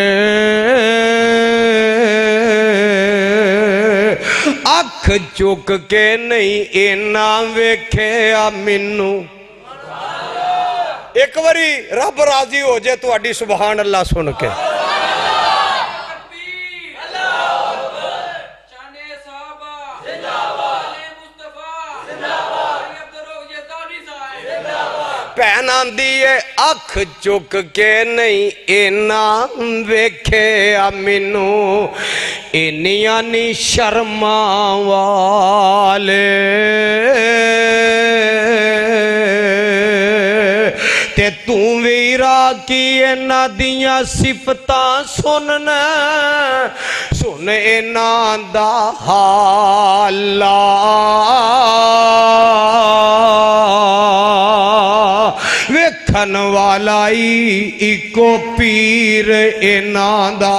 C: अख चुक के नहीं इना वेख्या मैनू। एक बारी रब राजी हो जाए तुहाडी सुभान अल्लाह सुन के। भैन आंदी है अख चुक के नहीं इना वेख्या मैनू इनियां नी शर्मा वाले ते तू वीरा की इन्हां दियां सिफतां सुनना सुन इन्हां दा हाला वेखन वाला इको पीर इन्हां दा।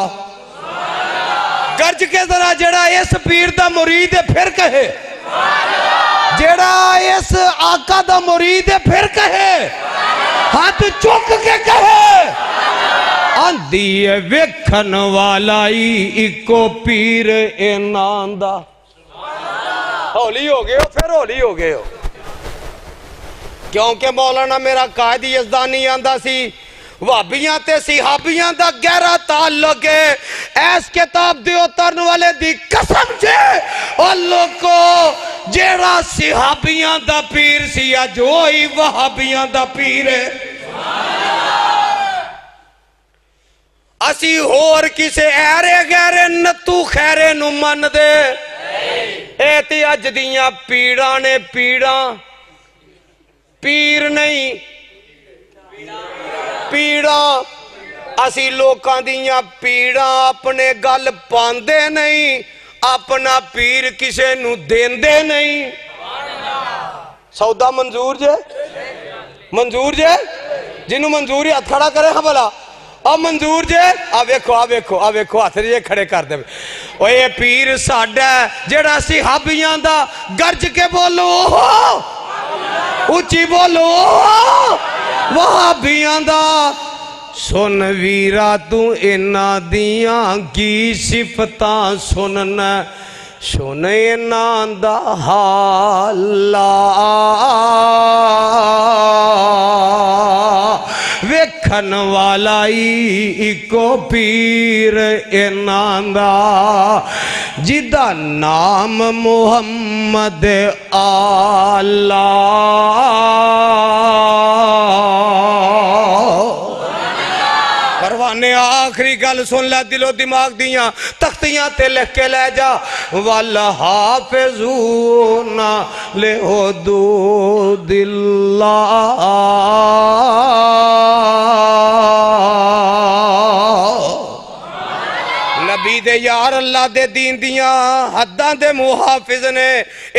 C: गर्ज के जरा जड़ा इस पीर दा मुरीद है फिर कहे जेड़ा इस आका दा मुरीद है फिर कहे हाथ चुक के कहे आंदी है वेखन वाला इको पीर इन्हां दा। हौली हो गए हो फिर हौली हो गए हो क्योंकि मौलाना मेरा कायदी यज़दानी आंदा सी वाबियां ते सिहाबियां दा गहरा ताल्लुक है ऐस किताब दे उतरन वाले दी कसम जे ओ लोको जेड़ा सिहाबियां दा पीर सी अज ओही वहाबियां दा पीर है। असी होर किसे ऐरे गहरे नत्तू खैरे नू मन दे ए ते अज दियां पीड़ां ने पीड़ां पीर नहीं पीड़ा असी लोकां दियां पीड़ा अपने गल पांदे नहीं अपना पीर किसे नू देंदे नहीं। सौदा मंजूर जे मंजूर जे जिन्नू मंजूर हाथ खड़ा करे हाँ भला आ मंजूर जे आ वेखो आ वेखो आ वेखो हाथ जे खड़े कर दे ओए पीर साडा जेड़ा सिहाबियां दा गर्ज के बोलो उची बोलो वहाबियां दा सुन वीरा तू इन्ना दियां की सिफतां सुनना सुन इन्ना दा हाला वेखन वाला इको पीर इन्ना दा जिदा नाम मुहम्मद आला। परवाने आखिरी गल सुन लै दिलो दिमाग दियां तख्तियां ते लिख के लै जा वल हाफिजूना ले दो दिल्ला नबी दे यार अल्लाह दे दीन दियां हद्दां दे मुहाफिज ने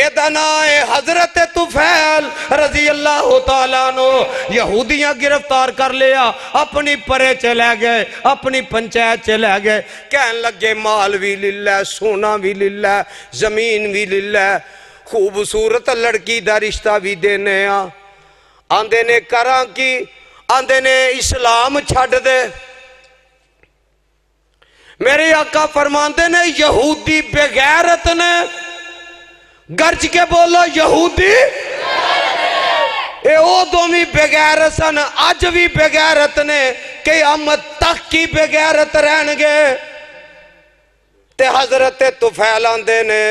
C: एदा नाम है हजरत तुफैल रजी अल्लाह तआला नो। यहूदियां गिरफ्तार कर लिया अपनी परे च लै गए अपनी पंचायत च लै गए कहन लगे माल भी लिल्ला सोना भी लिल्ला जमीन भी लिल्ला खूबसूरत लड़की दा रिश्ता भी देने आंदे ने करा की आंदे ने इस्लाम छड्ड दे। मेरे आका फरमाते ने यहूदी बेगैरत ने गर्ज के बोलो यहूदी उदों भी बेगैरत सन अज भी बेगैरत ने क़यामत तक की बेगैरत रहणगे। ते हजरत तुफैल आंदे ने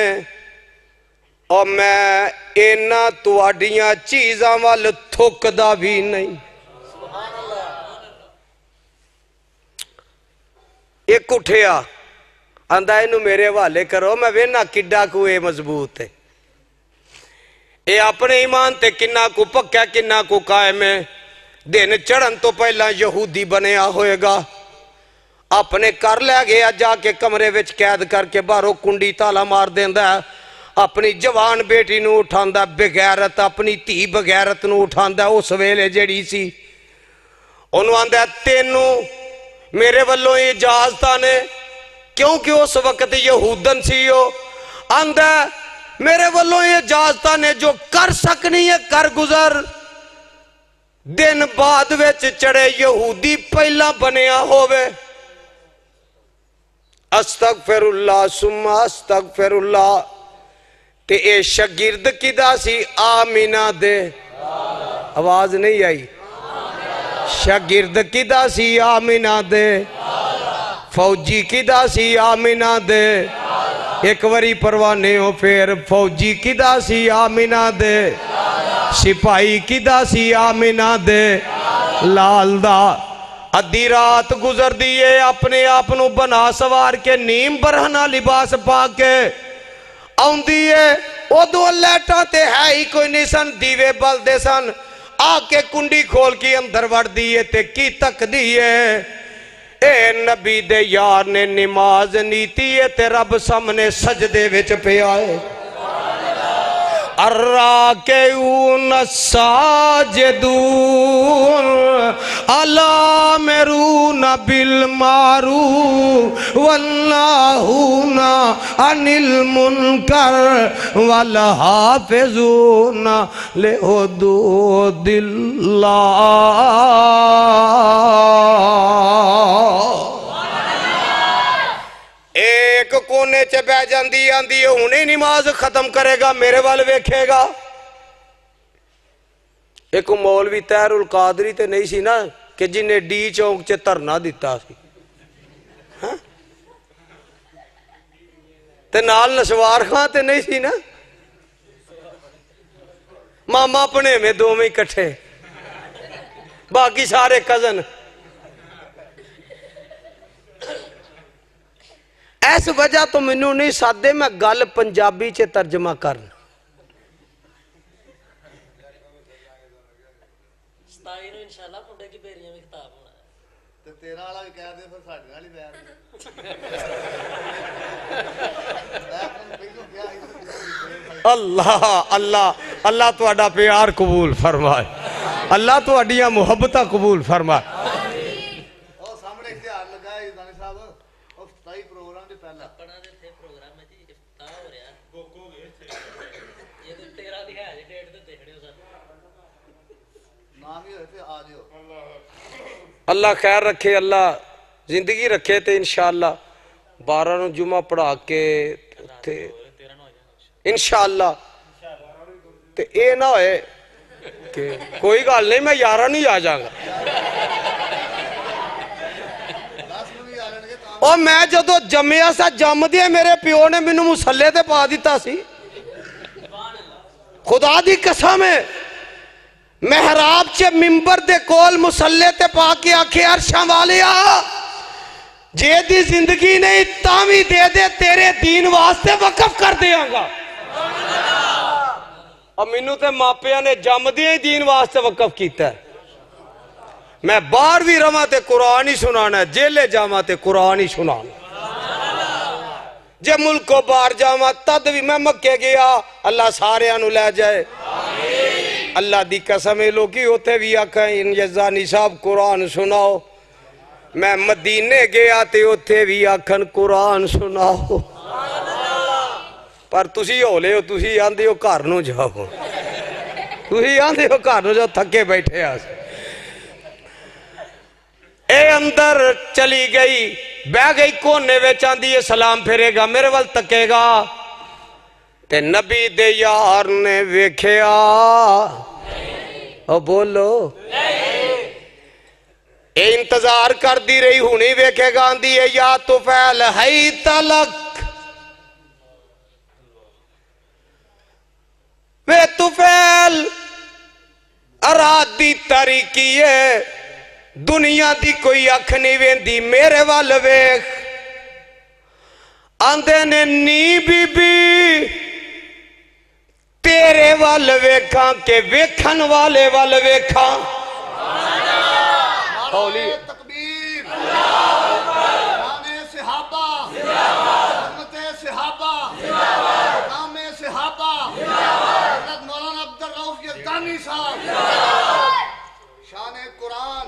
C: और मैं इन्हां तुहाडियां चीज़ां वल थुकदा भी नहीं। एक उठिया आंदा इनू मेरे हवाले करो मैं वेना किड्डा कु ए मजबूत है ये अपने ईमान ते किन्ना कु पक्का किन्ना कु कायम है। दिन चढ़न तो पहला यहूदी बनया होएगा अपने कर लै गया जाके कमरे विच कैद करके बाहरों कुंडी ताला मार देंदा अपनी जवान बेटी नूं उठांदा बगैरत अपनी धी बगैरत नूं उठांदा उस वेले जिहड़ी सी ओनू आंदा तेनू मेरे वालों इजाजत ने क्योंकि उस वक्त यहूदन सी आंदा मेरे वालों इजाजत ने जो कर सकनी है कर गुजर दिन बाद विच चढ़े यहूदी पहला बनया होवे अस्तगफिरुल्लाह सुम्मा अस्तगफिरुल्लाह ते ए शागिर्द किदा सी आमीना दे आवाज नहीं आई शागिर्द किदा सी आमीना दे फौजी किदा सी आमीना दे एक बारी परवाने हो फिर फौजी किदा सी आमीना दे सिपाही किदा सी आमीना दे लाल दा अद्धी रात गुजर दी है अपने आप नू बना सवार के नीम बरहना लिबास पा के आउंदी है उदों लाइटां ते है ही कोई नहीं सन दीवे बलदे सन आके कुंडी खोल के अंदर वड़दी है ते की तकदी है ए नबी दे यार ने नमाज नीति है ते रब सामने सजदे विच पिया है अर्राकेऊन साजिदून अला मेरून बिल मारू वन्नाहूना अनिल मुनकर वल हाफिजून ले हुदूदिल्लाह एक कोने च बह जाती आंदी हुणे नमाज खत्म करेगा मेरे वाल वेखेगा एक मौलवी तहरुल कादरी ते नहीं सी ना कि जिन्हें डी चौंक च धरना दिता सी ते नाल नसवार खां ते नहीं सी ना मामा अपने में दोवें इकट्ठे बाकी सारे कजन इस वजह तो मैनू नहीं सादे मैं गल पंजाबी च तर्जमा कर अल्लाह अल्लाह अल्लाह तुहाडा प्यार कबूल फरमाए अल्लाह तुहाडियां मुहब्बतां कबूल फरमाए अल्लाह खैर रखे अल्लाह जिंदगी रखे तो इंशाअल्लाह 12 नूं जुमा पढ़ा के इंशाअल्लाह ते ये ना होए कि कोई गल नहीं मैं 11 नहीं आ जाऊंगा और मैं जदों जम्मिया सा जमदे मेरे प्यो ने मैनू मुसल्ले ते पा दिता सी खुदा दी कसम है मेहराब च मिंबर दे कोल मुसल्ले ते पा के आखे अरशां वालिया जे दी जिंदगी नहीं तावी दे दे तेरे दीन वास्ते वकफ कर देंगा और मैनू ते मापिया ने जमदियां ही दीन वास्ते वकफ किया मैं बाहर भी रवां ते कुरान ही सुनाना जेले जावां ते कुरान ही सुनाना जे मुल्कों बाहर जावां तद भी मैं मक्के गया अल्लाह सारियां नू लै जाए अल्लाह दी कसम है लोग उथे भी आखें यज़ानी साहब कुरान सुनाओ मैं मदीने गया ते उथे भी आखन कुरान सुनाओ पर तुसी हौले हो तुसी आंदे हो घर नूं जाओ तुसी आंदे हो घर नूं जाओ थके बैठे आ ए अंदर चली गई बह गई कोने विच आंदी है सलाम फेरेगा मेरे वाल तकेगा ते नबी दे यार ने वेख्या ओ बोलो ए इंतजार कर दी रही हुनी वेखेगा आंदी है या तो फैल है तलक वे तू फैल अरादी तरीकी है दुनिया दी कोई अख नहीं वेंदी मेरे वाल वेख आंदे ने नी बीबी तेरे वाल वेखा के वेखन वाले वाल वेखा
D: कुरानी साहब शान कुरान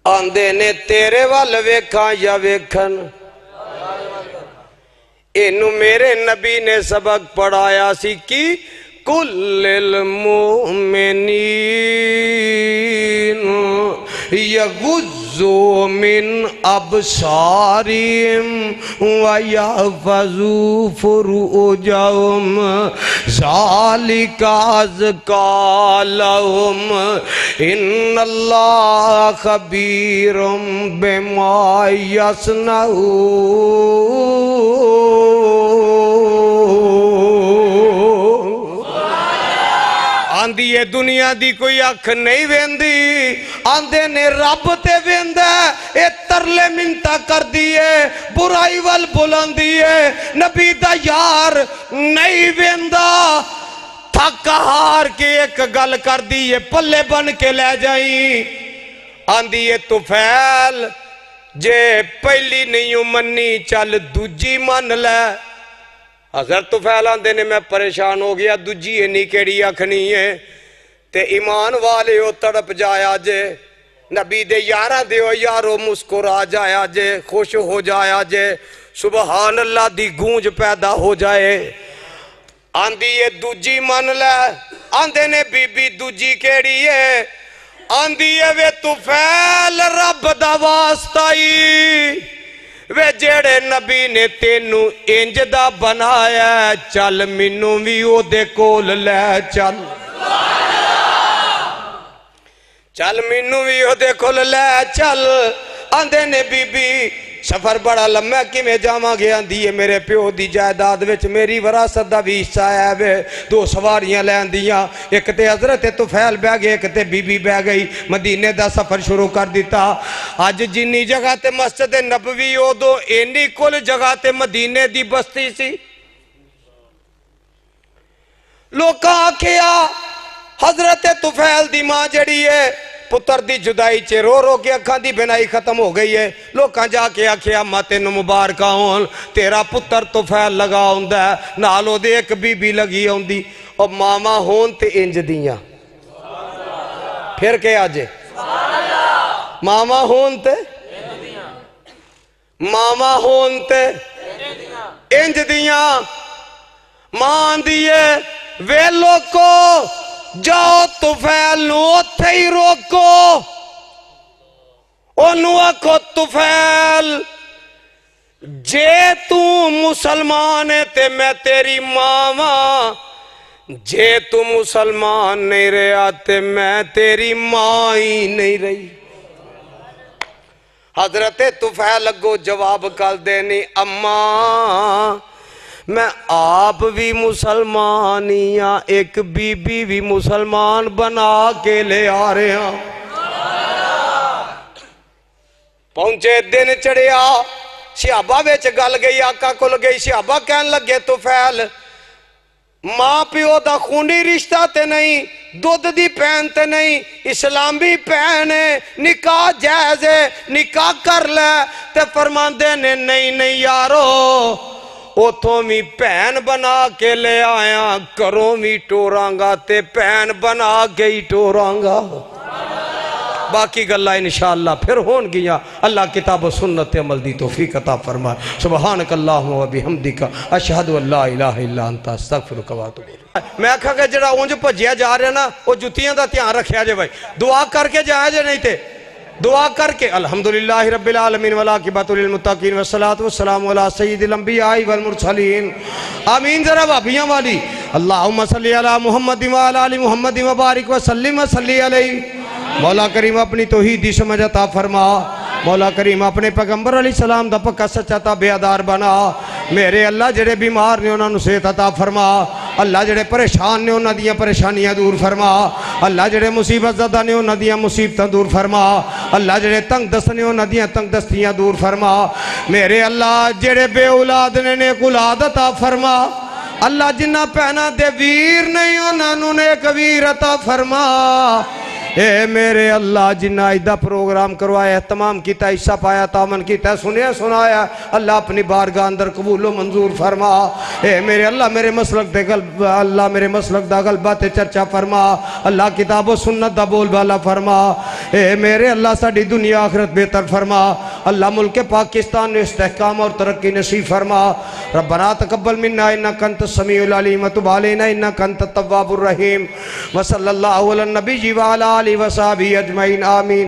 C: आंदे ने तेरे वाल वेखा या वेखन इनू मेरे नबी ने सबक पढ़ाया सी कि कुल्लिल मुमिनीन यगुज़्ज़ू मिन अबसारिहिम व यहफ़ज़ू फ़ुरूजहुम ज़ालिका अज़का लहुम इन्नल्लाह ख़बीरुम बिमा यस्नऊन। आंदी ये दुनिया दी कोई अख नहीं वेंदी, आंदे ने रब ते वेंदा ए तरले मिन्नता कर दिए बुराई वल बुलांदी है। नबी दा यार नहीं वेंदा, थक हार के एक गल कर दी है पल्ले बन के ले जाई। आंदी है तुफैल जे पहली नहीं मन्नी चल दूजी मन ले। हज़रत तुफैल आंदे ने मैं परेशान हो गया, दूजी इन्नी केड़ी आखनी है ते ईमान वाले हो तड़प जाया जे, नबी दे यारा दे यारो मुस्कुरा जाया जे, खुश हो जाया जे, सुबहान अल्लाह दी गूंज पैदा हो जाए। आंदी ये दूजी मन ले। आंदे ने बीबी दूजी केड़ी है? आंदी है वे तुफैल रब दा वास्ताई वे जेड़े नबी ने तेनू इंज दा बनाया, चल मैनू भी ओदे कोल ले चल, चल मैनू भी ओदे कोल ले चल। आंदे ने बीबी सफर बड़ा लम्मा किवें जावांगे? आंदी है मेरे प्यो दी जायदाद विच मेरी विरासत दा भी हिस्सा है वे। दो सवारियां लैन दियां, एक ते हजरत तुफैल बह गए, एक ते बीबी बह गई। मदीने दा सफर शुरू कर दिता। अज जिन्नी जगह ते मस्जिद नबवी उदो इन्नी कुल जगह ते मदीने दी बस्ती सी। लोकां आखिया हजरत तुफैल दी मां जड़ी है पुत्र दी जुदाई च रो रो के अखां दी बिनाई खत्म हो गई है। लोकां जाके आखिया अम्मा तेनू मुबारक होन, तेरा पुत्र तुफैल लगा आउंदा नाल ओदे एक बीबी लगी आउंदी। और मामा होन ते इंज दियां, फिर के अज मामा होन ते मामा होन ते इंज दियां। मां आंदी है वे लोको जाओ तुफैल नू उत्थे ही रोको, ओनू आखो तुफैल जे तू मुसलमान है ते मैं तेरी मां वां, जे तू मुसलमान नहीं रहा ते मैं तेरी मां ही नहीं रही। हजरत तुफैल अगो जवाब कर देनी, अम्मा मैं आप भी मुसलमान ही हाँ, एक बीबी भी मुसलमान बना के ले आ रहे हैं। पहुंचे दिन चढ़िया, सिहाबा विच गल गई, आका कोल गई। सिहाबा कहन लगे तुफैल मां प्यो दा खूनी रिश्ता ते नहीं, दुध दी भैन ते नहीं, इस्लामी भैन है, निकाह जायज है, निकाह कर ले। ते फरमांदे ने नहीं नहीं यारो, उथों भी भैन बना के ले आया, घरों भी टोरांगा ते भैन बना के ही टोरांगा। बाकी गल्लां इंशाअल्लाह फिर होणगियां। अल्लाह किताब सुन्नत अमल दी तौफीक अता फरमाए। सुबहानक अल्लाहुम्मा व बिहम्दिका अशहदु अल्ला इलाहा इल्ला अंता अस्तगफिरुका व अतूबु इलैक। मैं आखा कि जड़ा उंज भज्जिया जा रहा ना, वो जुतियां दा ध्यान रखिया जे भाई, दुआ करके जाया जे, नहीं ते दुआ करके। अल्हम्दुलिल्लाह रब्बिल आलमीन वल आकिबतु लिल मुत्तकीन वस्सलातु वस्सलामु अला सय्यिदिल अंबिया वल मुरसलीन। आमीन। जरा भाभियां वाली अल्लाहुम्मा सल्ली अला मुहम्मद व अला आलि मुहम्मद व बारिक व सल्लिम व सल्ली अलैहि। मौला करीम अपनी तौहीदी समझ अता फरमा। मौला करीम अपने पैगंबर अलैहि सलाम दा पक्का सच्चा ताबेदार बना। मेरे अल्लाह जेड़े बीमार ने उन्होंने सेहत अता फरमा। अल्लाह जेड़े परेशान ने उन्होंने दियां परेशानियां दूर फरमा। अल्लाह जेड़े मुसीबत ज़दा ने उन्होंने दियां मुसीबतां दूर फरमा। अल्लाह जेड़े तंग दस्त ने उन्होंने दियां तंग दस्तियां दूर फरमा। मेरे अल्लाह जेड़े बे औलाद ने नेक औलाद अता फरमा। अल्लाह जिन्ना भैनां दे वीर नहीं उन्होंने नेक वीर अता फरमा। ए मेरे अल्लाह जिन्ना इदा प्रोग्राम करवाया तमाम किता हिस्सा पाया तामन किता सुनिया सुनाया अल्लाह अपनी बारगाह अंदर कबूलो मंजूर फरमा। ए मेरे अल्लाह मेरे मसलक दे अल्लाह मेरे मसलक दा गलबा ते चर्चा फरमा अल्लाह किताबो सुन्नत दा बोल बाला फरमा। ए मेरे अल्लाह साडी दुनिया आखिरत बेहतर फरमा अल्लाह मुल्क पाकिस्तान में इस्तेहकाम और तरक्की नसीब फरमा। रब्बना तकब्बल मिन्ना इन्नका अंतस समीउल अलीम व तुब अलैना इन्नका अंतत तव्वाबुर रहीम व सल्लल्लाहु अला नबी व अला आलिहि व सहाबिहि अजमईन आमीन।